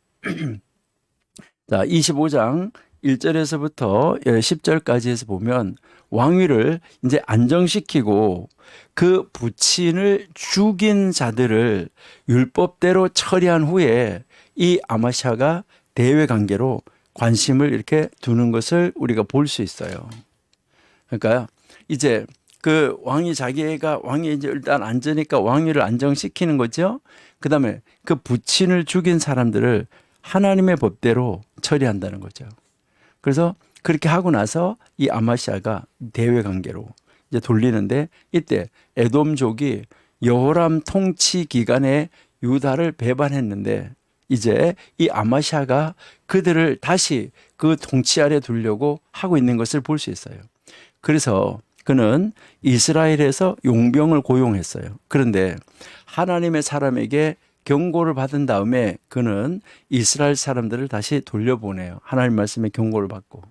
자, 25장 1절에서부터 10절까지 해서 보면 왕위를 이제 안정시키고 그 부친을 죽인 자들을 율법대로 처리한 후에 이 아마시아가 대외 관계로 관심을 이렇게 두는 것을 우리가 볼 수 있어요. 그러니까요, 이제 그 왕이 자기가 왕이 이제 일단 앉으니까 왕위를 안정시키는 거죠. 그 다음에 그 부친을 죽인 사람들을 하나님의 법대로 처리한다는 거죠. 그래서 그렇게 하고 나서 이 아마시아가 대외 관계로 이제 돌리는데 이때 에돔족이 여호람 통치 기간에 유다를 배반했는데 이제 이 아마시아가 그들을 다시 그 통치 아래 두려고 하고 있는 것을 볼 수 있어요. 그래서 그는 이스라엘에서 용병을 고용했어요. 그런데 하나님의 사람에게 경고를 받은 다음에 그는 이스라엘 사람들을 다시 돌려보내요. 하나님 말씀에 경고를 받고.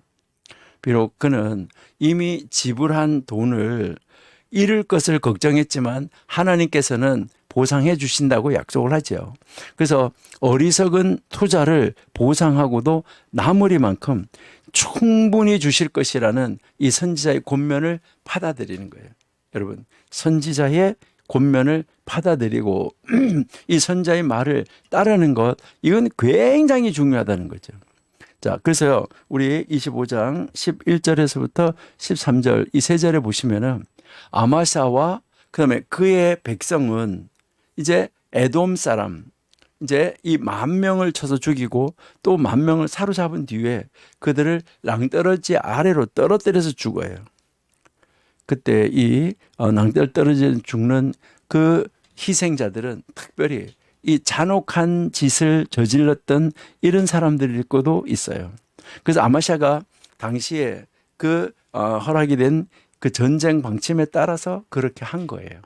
비록 그는 이미 지불한 돈을 잃을 것을 걱정했지만 하나님께서는 보상해 주신다고 약속을 하죠. 그래서 어리석은 투자를 보상하고도 남으리만큼 충분히 주실 것이라는 이 선지자의 권면을 받아들이는 거예요. 여러분, 선지자의 권면을 받아들이고 이 선지자의 말을 따르는 것, 이건 굉장히 중요하다는 거죠. 자, 그래서요, 우리 25장 11절에서부터 13절 이 세 절에 보시면은 아마샤와 그다음에 그의 백성은 이제 에돔 사람, 이제 이 10,000명을 쳐서 죽이고 또 10,000명을 사로잡은 뒤에 그들을 낭떠러지 아래로 떨어뜨려서 죽어요. 그때 이 낭떠러 떨어져 죽는 그 희생자들은 특별히 이 잔혹한 짓을 저질렀던 이런 사람들일 것도 있어요. 그래서 아마샤가 당시에 그 허락이 된 그 전쟁 방침에 따라서 그렇게 한 거예요.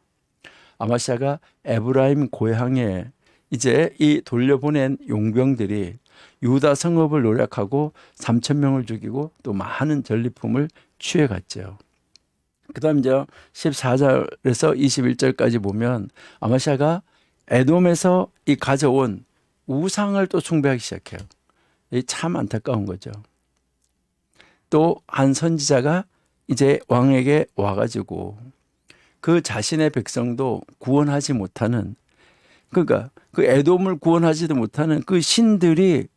아마샤가 에브라임 고향에 이제 이 돌려보낸 용병들이 유다 성읍을 노략하고 3,000명을 죽이고 또 많은 전리품을 취해갔죠. 그 다음 이제 14절에서 21절까지 보면 아마샤가 에돔에서 이 가져온 우상을 또 숭배하기 시작해요. 이 참 안타까운 거죠. 또 한 선지자가 이제 왕에게 와가지고 그 자신의 백성도 구원하지 못하는, 그러니까 그 에돔을 구원하지도 못하는 그 신들이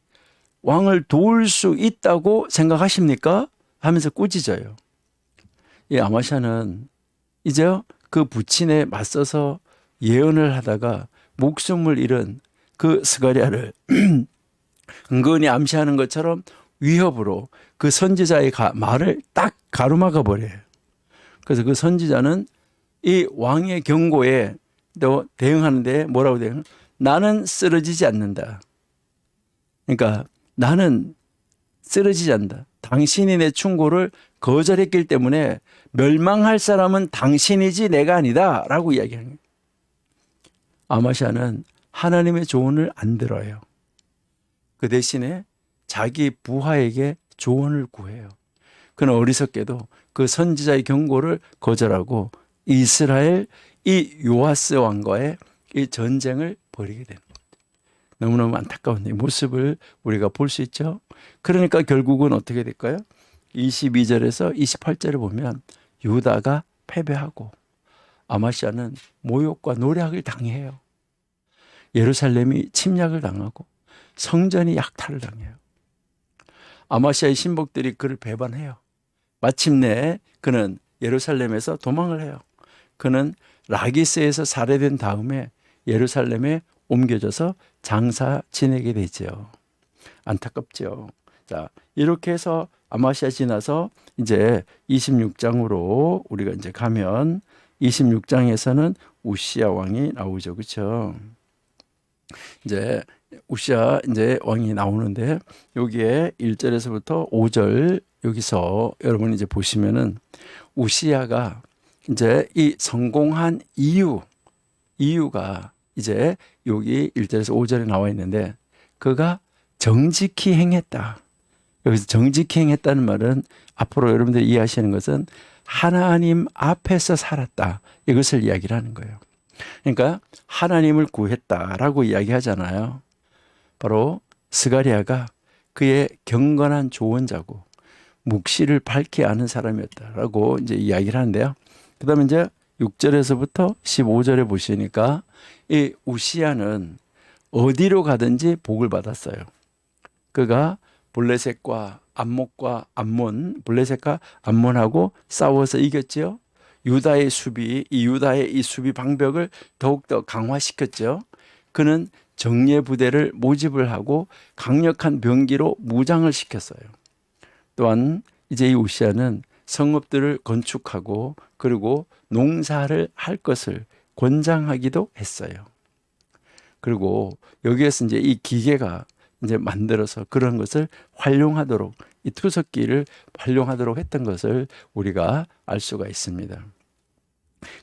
왕을 도울 수 있다고 생각하십니까? 하면서 꾸짖어요. 이 아마샤는 이제 그 부친에 맞서서 예언을 하다가 목숨을 잃은 그 스가랴를 은근히 암시하는 것처럼 위협으로 그 선지자의 말을 딱 가로막아 버려요. 그래서 그 선지자는 이 왕의 경고에 또 대응하는데 뭐라고 대응해요? 나는 쓰러지지 않는다. 그러니까 나는 쓰러지지 않는다. 당신이 내 충고를 거절했기 때문에 멸망할 사람은 당신이지 내가 아니다 라고 이야기하는 거예요. 아마시아는 하나님의 조언을 안 들어요. 그 대신에 자기 부하에게 조언을 구해요. 그는 어리석게도 그 선지자의 경고를 거절하고 이스라엘 이 요아스 왕과의 이 전쟁을 벌이게 되는 거죠. 너무너무 안타까운 이 모습을 우리가 볼 수 있죠. 그러니까 결국은 어떻게 될까요? 22절에서 28절을 보면 유다가 패배하고 아마시아는 모욕과 노략을 당해요. 예루살렘이 침략을 당하고 성전이 약탈을 당해요. 아마시아의 신복들이 그를 배반해요. 마침내 그는 예루살렘에서 도망을 해요. 그는 라기스에서 살해된 다음에 예루살렘에 옮겨져서 장사 지내게 되죠. 안타깝죠. 자, 이렇게 해서 아마시아 지나서 이제 26장으로 우리가 이제 가면 26장에서는 우시야 왕이 나오죠. 그렇죠? 이제 우시야 이제 왕이 나오는데 여기에 1절에서부터 5절 여기서 여러분 이제 보시면은 우시야가 이제 이 성공한 이유가 이제 여기 1절에서 5절에 나와 있는데 그가 정직히 행했다. 여기서 정직히 행했다는 말은 앞으로 여러분들이 이해하시는 것은 하나님 앞에서 살았다. 이것을 이야기를 하는 거예요. 그러니까 하나님을 구했다라고 이야기하잖아요. 바로 스가랴가 그의 경건한 조언자고 묵시를 밝히 아는 사람이었다라고 이제 이야기를 하는데요. 그다음에 이제 6절에서부터 15절에 보시니까 이 우시야는 어디로 가든지 복을 받았어요. 그가 블레셋과 암몬과 블레셋과 암몬하고 싸워서 이겼죠. 유다의 이 수비 방벽을 더욱더 강화시켰죠. 그는 정예 부대를 모집을 하고 강력한 병기로 무장을 시켰어요. 또한 이제 이 우시야는 성읍들을 건축하고 그리고 농사를 할 것을 권장하기도 했어요. 그리고 여기에서 이제 이 기계가 이제 만들어서 그런 것을 활용하도록 이 투석기를 활용하도록 했던 것을 우리가 알 수가 있습니다.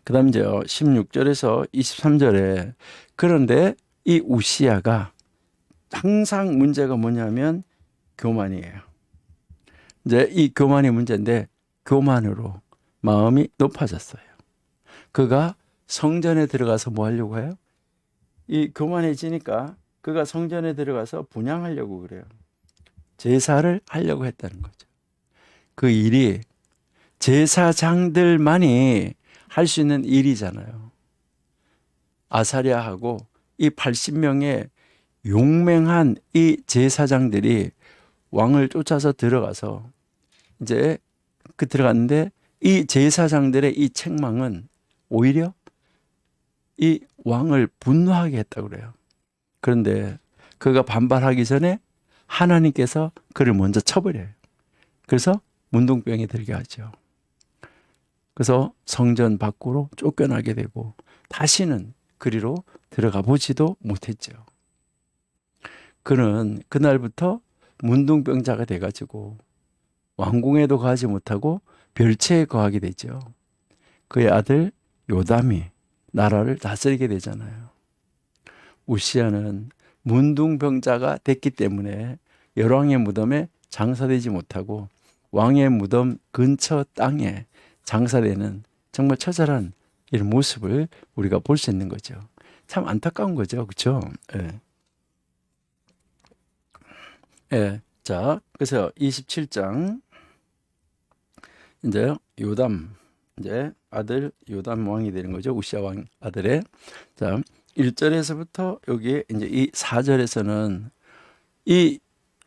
그다음 이제 16절에서 23절에 그런데 이 우시야가 항상 문제가 뭐냐면 교만이에요. 이제 이 교만이 문제인데 교만으로 마음이 높아졌어요. 그가 성전에 들어가서 뭐 하려고 해요? 이 교만해지니까 그가 성전에 들어가서 분향하려고 그래요. 제사를 하려고 했다는 거죠. 그 일이 제사장들만이 할 수 있는 일이잖아요. 아사랴하고 이 80명의 용맹한 이 제사장들이 왕을 쫓아서 들어가서 이제 들어갔는데 이 제사장들의 이 책망은 오히려 이 왕을 분노하게 했다고 그래요. 그런데 그가 반발하기 전에 하나님께서 그를 먼저 쳐버려요. 그래서 문둥병이 들게 하죠. 그래서 성전 밖으로 쫓겨나게 되고 다시는 그리로 들어가 보지도 못했죠. 그는 그날부터 문둥병자가 돼가지고 왕궁에도 가지 못하고 별채에 거하게 되죠. 그의 아들 요담이 나라를 다스리게 되잖아요. 우시야는 문둥병자가 됐기 때문에 열왕의 무덤에 장사되지 못하고 왕의 무덤 근처 땅에 장사되는 정말 처절한 이런 모습을 우리가 볼 수 있는 거죠. 참 안타까운 거죠. 그렇죠? 예. 예. 자, 그래서 27장 이제 요담 이제 아들 요담 왕이 되는 거죠. 우시야 왕 아들의. 자, 1절에서부터 여기 이제 이 4절에서는 이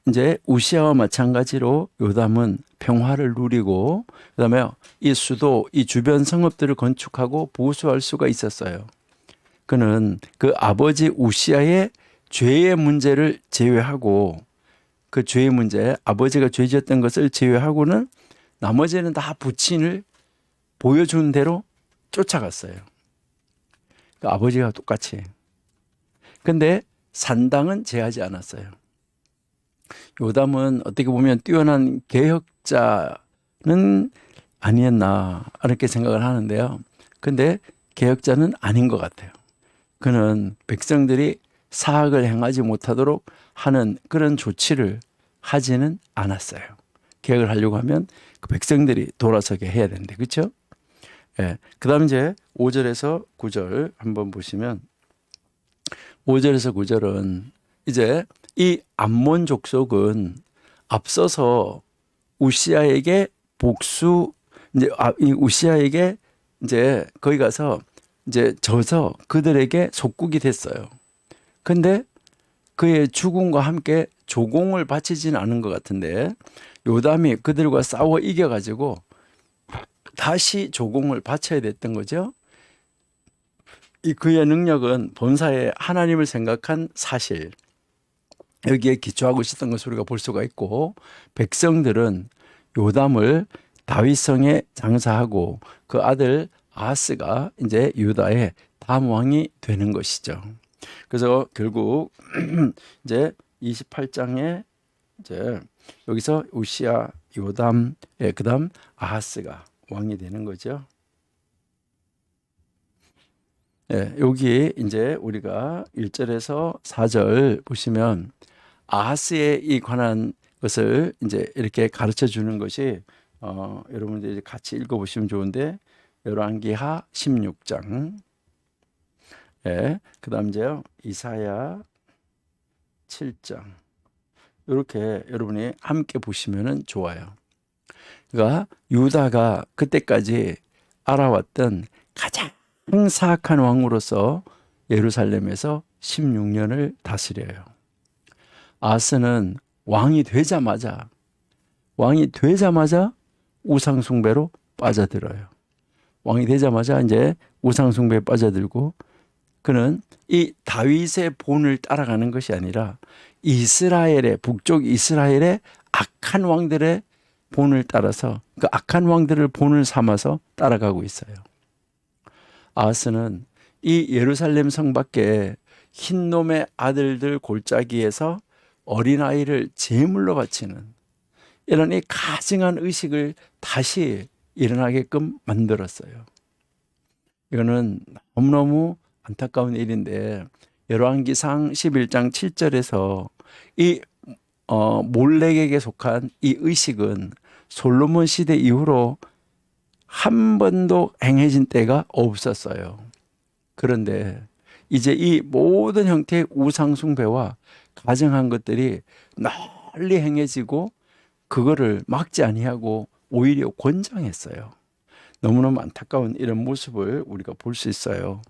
이제 우시야와 마찬가지로 요담은 평화를 누리고 그다음에 이 수도 이 주변 성읍들을 건축하고 보수할 수가 있었어요. 그는 그 아버지 우시야의 죄의 문제를 제외하고 그 죄의 문제, 아버지가 죄 지었던 것을 제외하고는 나머지는 다 부친을 보여준 대로 쫓아갔어요. 그 아버지가 똑같이. 근데 산당은 제하지 않았어요. 요담은 어떻게 보면 뛰어난 개혁자는 아니었나 이렇게 생각을 하는데요. 근데 개혁자는 아닌 것 같아요. 그는 백성들이 사악을 행하지 못하도록 하는 그런 조치를 하지는 않았어요. 개혁을 하려고 하면 그 백성들이 돌아서게 해야 되는데, 그렇죠? 예. 그다음 이제 5절에서 9절 한번 보시면 5절에서 9절은 이제 이 암몬 족속은 앞서서 우시아에게 복수 이제 이 우시아에게 이제 거기 가서 이제 져서 그들에게 속국이 됐어요. 근데 그의 죽음과 함께 조공을 바치지는 않은 것 같은데 요담이 그들과 싸워 이겨가지고 다시 조공을 바쳐야 됐던 거죠. 이 그의 능력은 본사에 하나님을 생각한 사실 여기에 기초하고 있었던 것을 우리가 볼 수가 있고 백성들은 요담을 다윗성에 장사하고 그 아들 아하스가 이제 유다의 다음 왕이 되는 것이죠. 그래서 결국 이제 28장에 이제 여기서 우시야, 요담, 그다음 아하스가 왕이 되는 거죠. 예, 여기 이제 우리가 1절에서 4절 보시면 아하스에 이 관한 것을 이제 이렇게 가르쳐 주는 것이 여러분들이 같이 읽어보시면 좋은데 열왕기하 16장, 예, 그다음 이제요 이사야 7장 이렇게 여러분이 함께 보시면은 좋아요. 그러니까 유다가 그때까지 알아왔던 가장 사악한 왕으로서 예루살렘에서 16년을 다스려요. 아하스는 왕이 되자마자 우상 숭배로 빠져들어요. 왕이 되자마자 이제 우상 숭배에 빠져들고 그는 이 다윗의 본을 따라가는 것이 아니라 이스라엘의 북쪽 이스라엘의 악한 왕들의 본을 따라서 그 악한 왕들을 본을 삼아서 따라가고 있어요. 아하스는 이 예루살렘 성 밖에 흰놈의 아들들 골짜기에서 어린아이를 제물로 바치는 이런 이 가증한 의식을 다시 일어나게끔 만들었어요. 이거는 너무너무 안타까운 일인데 열왕기상 11장 7절에서 이 몰렉에게 속한 이 의식은 솔로몬 시대 이후로 한 번도 행해진 때가 없었어요. 그런데 이제 이 모든 형태의 우상 숭배와 가증한 것들이 널리 행해지고 그거를 막지 아니하고 오히려 권장했어요. 너무너무 안타까운 이런 모습을 우리가 볼 수 있어요.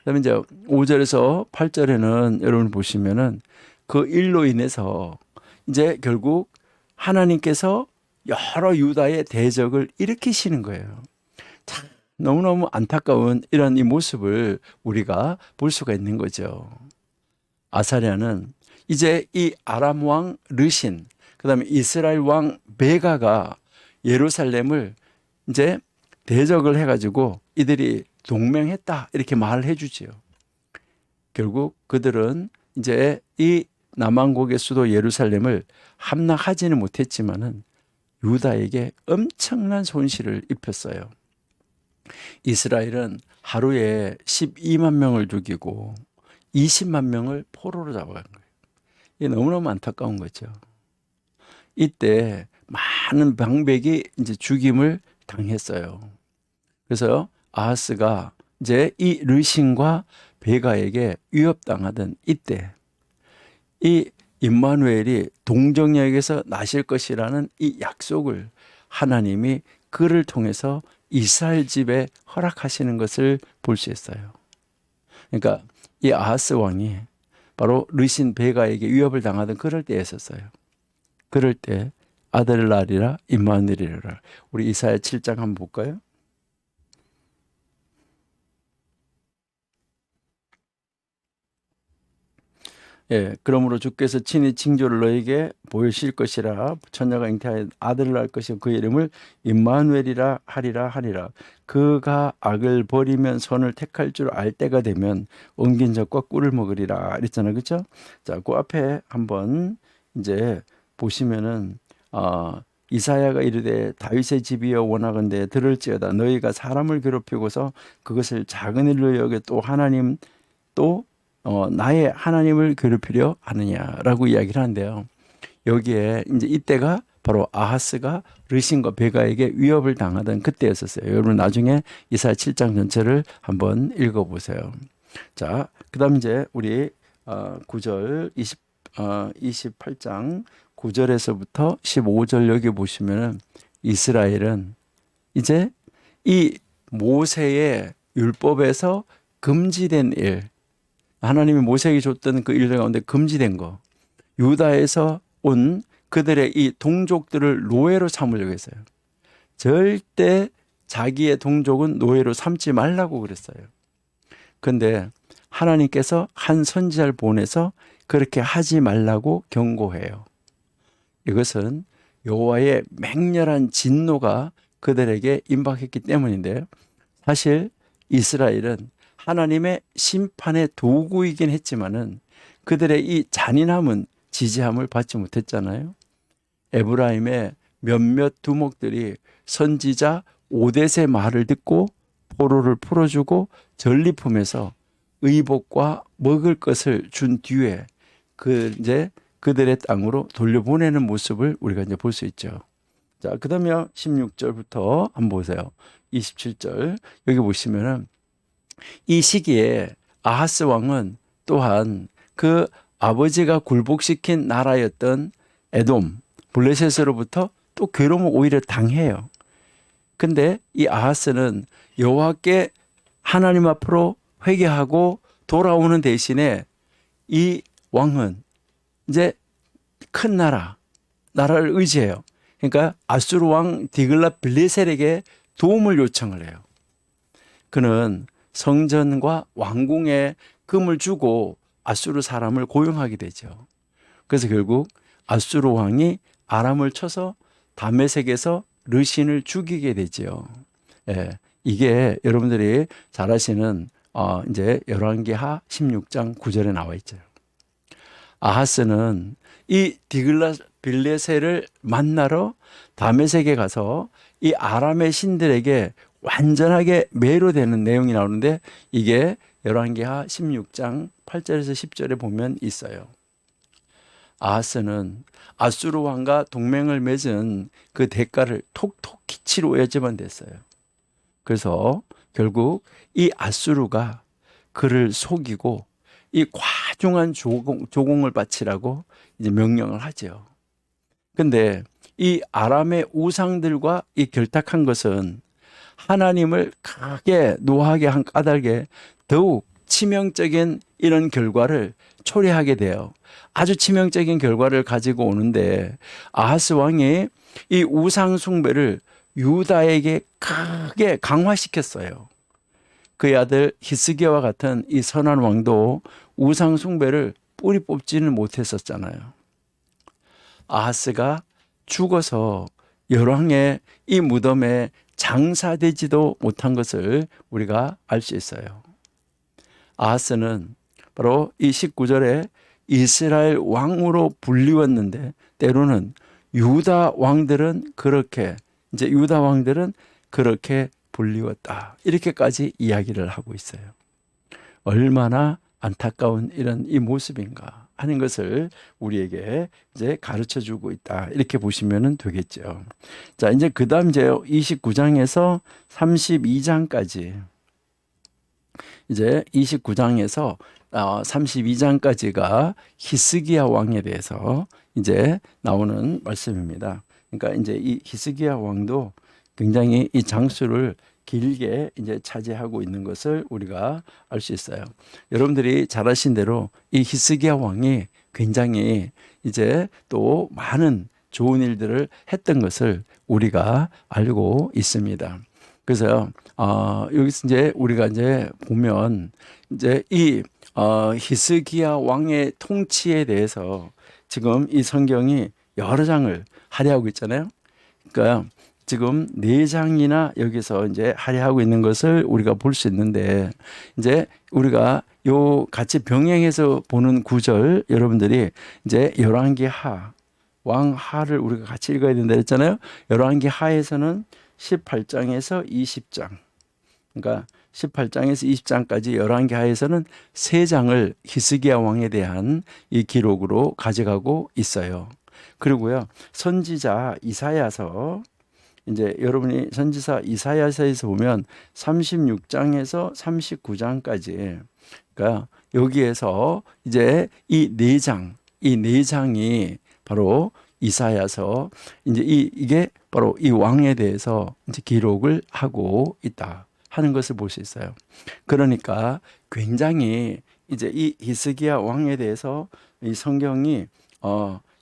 그다음에 이제 5절에서 8절에는 여러분 보시면은 그 일로 인해서 이제 결국 하나님께서 여러 유다의 대적을 일으키시는 거예요. 참 너무너무 안타까운 이런 이 모습을 우리가 볼 수가 있는 거죠. 아사랴는 이제 이 아람 왕 르신, 그다음에 이스라엘 왕 베가가 예루살렘을 이제 대적을 해가지고 이들이 동맹했다 이렇게 말을 해주지요. 결국 그들은 이제 이 남왕국의 수도 예루살렘을 함락하지는 못했지만은 유다에게 엄청난 손실을 입혔어요. 이스라엘은 하루에 12만 명을 죽이고 20만 명을 포로로 잡아간 거예요. 이게 너무너무 안타까운 거죠. 이때 많은 방백이 이제 죽임을 당했어요. 그래서 아하스가 이제 이 르신과 베가에게 위협당하던 이때 이 임마누엘이 동정역에서 나실 것이라는 이 약속을 하나님이 그를 통해서 이스라엘 집에 허락하시는 것을 볼 수 있어요. 그러니까 이 아하스 왕이 바로 르신 베가에게 위협을 당하던 그럴 때였었어요. 그럴 때 아들 날이라 임마누엘이라. 우리 이사야 7장 한번 볼까요? 예, 그러므로 주께서 친히 징조를 너에게 보이실 것이라. 처녀가 잉태하여 아들을 낳을 것이고 그 이름을 임마누엘이라 하리라. 그가 악을 버리면 선을 택할 줄 알 때가 되면 옮긴 젖과 꿀을 먹으리라 이랬잖아요, 그렇죠? 자, 그 앞에 한번 이제 보시면은 이사야가 이르되 다윗의 집이여 원하건대 들을지어다. 너희가 사람을 괴롭히고서 그것을 작은 일로 여겨 또 하나님 또 나의 하나님을 괴롭히려 하느냐라고 이야기를 하는데요. 여기에 이제 이때가 바로 아하스가 르신과 베가에게 위협을 당하던 그때였었어요. 여러분 나중에 이사야 7장 전체를 한번 읽어보세요. 자, 그다음 이제 우리 9절 28장 9절에서부터 15절 여기 보시면은 이스라엘은 이제 이 모세의 율법에서 금지된 일, 하나님이 모세에게 줬던 그 일들 가운데 금지된 거, 유다에서 온 그들의 이 동족들을 노예로 삼으려고 했어요. 절대 자기의 동족은 노예로 삼지 말라고 그랬어요. 그런데 하나님께서 한 선지자를 보내서 그렇게 하지 말라고 경고해요. 이것은 여호와의 맹렬한 진노가 그들에게 임박했기 때문인데요. 사실 이스라엘은 하나님의 심판의 도구이긴 했지만은 그들의 이 잔인함은 지지함을 받지 못했잖아요. 에브라임의 몇몇 두목들이 선지자 오뎃의 말을 듣고 포로를 풀어주고 전리품에서 의복과 먹을 것을 준 뒤에 이제 그들의 땅으로 돌려보내는 모습을 우리가 이제 볼 수 있죠. 자, 그다음에 16절부터 한번 보세요. 27절 여기 보시면은 이 시기에 아하스 왕은 또한 그 아버지가 굴복시킨 나라였던 에돔 블레셋으로부터 또 괴로움을 오히려 당해요. 근데 이 아하스는 여호와께 하나님 앞으로 회개하고 돌아오는 대신에 이 왕은 이제 큰 나라를 의지해요. 그러니까 아수르 왕 디글랏 빌레셀에게 도움을 요청을 해요. 그는 성전과 왕궁에 금을 주고 아수르 사람을 고용하게 되죠. 그래서 결국 아수르 왕이 아람을 쳐서 다메섹에서 르신을 죽이게 되죠. 예, 이게 여러분들이 잘 아시는 이제 열왕기하 16장 9절에 나와 있죠. 아하스는 이 디글랏 빌레셀을 만나러 다메섹에 가서 이 아람의 신들에게 완전하게 매료되는 내용이 나오는데 이게 열왕기하 16장 8절에서 10절에 보면 있어요. 아하스는 아수르 왕과 동맹을 맺은 그 대가를 톡톡히 치루어야지만 됐어요. 그래서 결국 이 아수르가 그를 속이고 이 과중한 조공을 바치라고 이제 명령을 하죠. 근데 이 아람의 우상들과 이 결탁한 것은 하나님을 크게 노하게 한 까닭에 더욱 치명적인 이런 결과를 초래하게 돼요. 아주 치명적인 결과를 가지고 오는데 아하스 왕이 이 우상 숭배를 유다에게 크게 강화시켰어요. 그의 아들 히스기야와 같은 이 선한 왕도 우상 숭배를 뿌리 뽑지는 못했었잖아요. 아하스가 죽어서 열왕의 이 무덤에 장사되지도 못한 것을 우리가 알 수 있어요. 아하스는 바로 이 19절에 이스라엘 왕으로 불리웠는데 때로는 유다 왕들은 그렇게 불리웠다. 이렇게까지 이야기를 하고 있어요. 얼마나 안타까운 이런 이 모습인가 하는 것을 우리에게 이제 가르쳐 주고 있다. 이렇게 보시면 되겠죠. 자, 이제 그다음 이제 29장에서 32장까지 이제 29장에서 32장까지가 히스기야 왕에 대해서 이제 나오는 말씀입니다. 그러니까 이제 이 히스기야 왕도 굉장히 이 장수를 길게 이제 차지하고 있는 것을 우리가 알 수 있어요. 여러분들이 잘 아신 대로 이 히스기야 왕이 굉장히 이제 또 많은 좋은 일들을 했던 것을 우리가 알고 있습니다. 그래서요, 여기서 이제 우리가 이제 보면 이제 이 히스기야 왕의 통치에 대해서 지금 이 성경이 여러 장을 할애하고 있잖아요. 그러니까 지금 네 장이나 여기서 이제 할애하고 있는 것을 우리가 볼 수 있는데, 이제 우리가 요 같이 병행해서 보는 구절, 여러분들이 이제 열왕기하 왕하를 우리가 같이 읽어야 된다 했잖아요. 열왕기하에서는 18장에서 20장, 그러니까 18장에서 20장까지 열왕기하에서는 세 장을 히스기야 왕에 대한 이 기록으로 가져가고 있어요. 그리고요, 선지자 이사야서, 이제 여러분이 선지자 이사야서에서 보면 36장에서 39장까지, 그러니까 여기에서 이제 이 네 장이 바로 이사야서, 이제 이게 바로 이 왕에 대해서 이제 기록을 하고 있다 하는 것을 볼 수 있어요. 그러니까 굉장히 이제 이 히스기야 왕에 대해서 이 성경이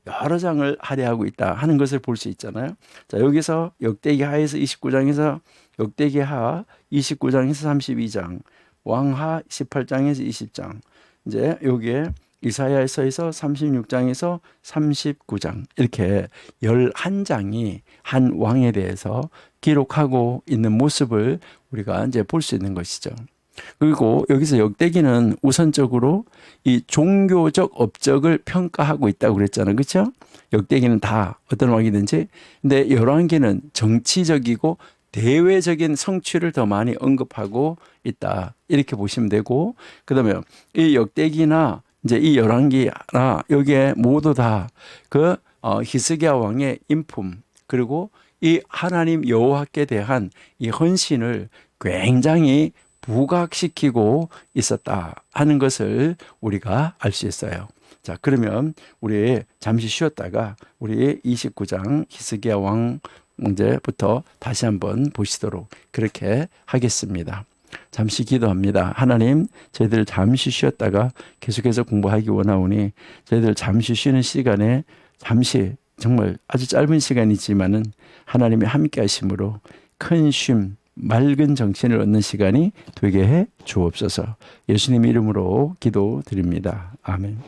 여러 장을 할애하고 있다 하는 것을 볼 수 있잖아요. 자, 여기서 역대기하에서 29장에서 역대기하 29장에서 32장, 왕하 18장에서 20장, 이제 여기에 이사야서에서 36장에서 39장, 이렇게 11장이 한 왕에 대해서 기록하고 있는 모습을 우리가 이제 볼 수 있는 것이죠. 그리고 여기서 역대기는 우선적으로 이 종교적 업적을 평가하고 있다고 그랬잖아요. 그렇죠? 역대기는 다 어떤 왕이든지. 근데 열왕기는 정치적이고 대외적인 성취를 더 많이 언급하고 있다, 이렇게 보시면 되고, 그다음에 이 역대기나 이제 이 열왕기나 여기에 모두 다 그 히스기야 왕의 인품, 그리고 이 하나님 여호와께 대한 이 헌신을 굉장히 부각시키고 있었다 하는 것을 우리가 알 수 있어요. 자, 그러면 우리 잠시 쉬었다가 우리 29장 히스기야 왕 문제부터 다시 한번 보시도록 그렇게 하겠습니다. 잠시 기도합니다. 하나님, 저희들 잠시 쉬었다가 계속해서 공부하기 원하오니 저희들 잠시 쉬는 시간에 잠시, 정말 아주 짧은 시간이지만은 하나님의 함께 하심으로 큰 쉼, 맑은 정신을 얻는 시간이 되게 해 주옵소서. 예수님 이름으로 기도드립니다. 아멘.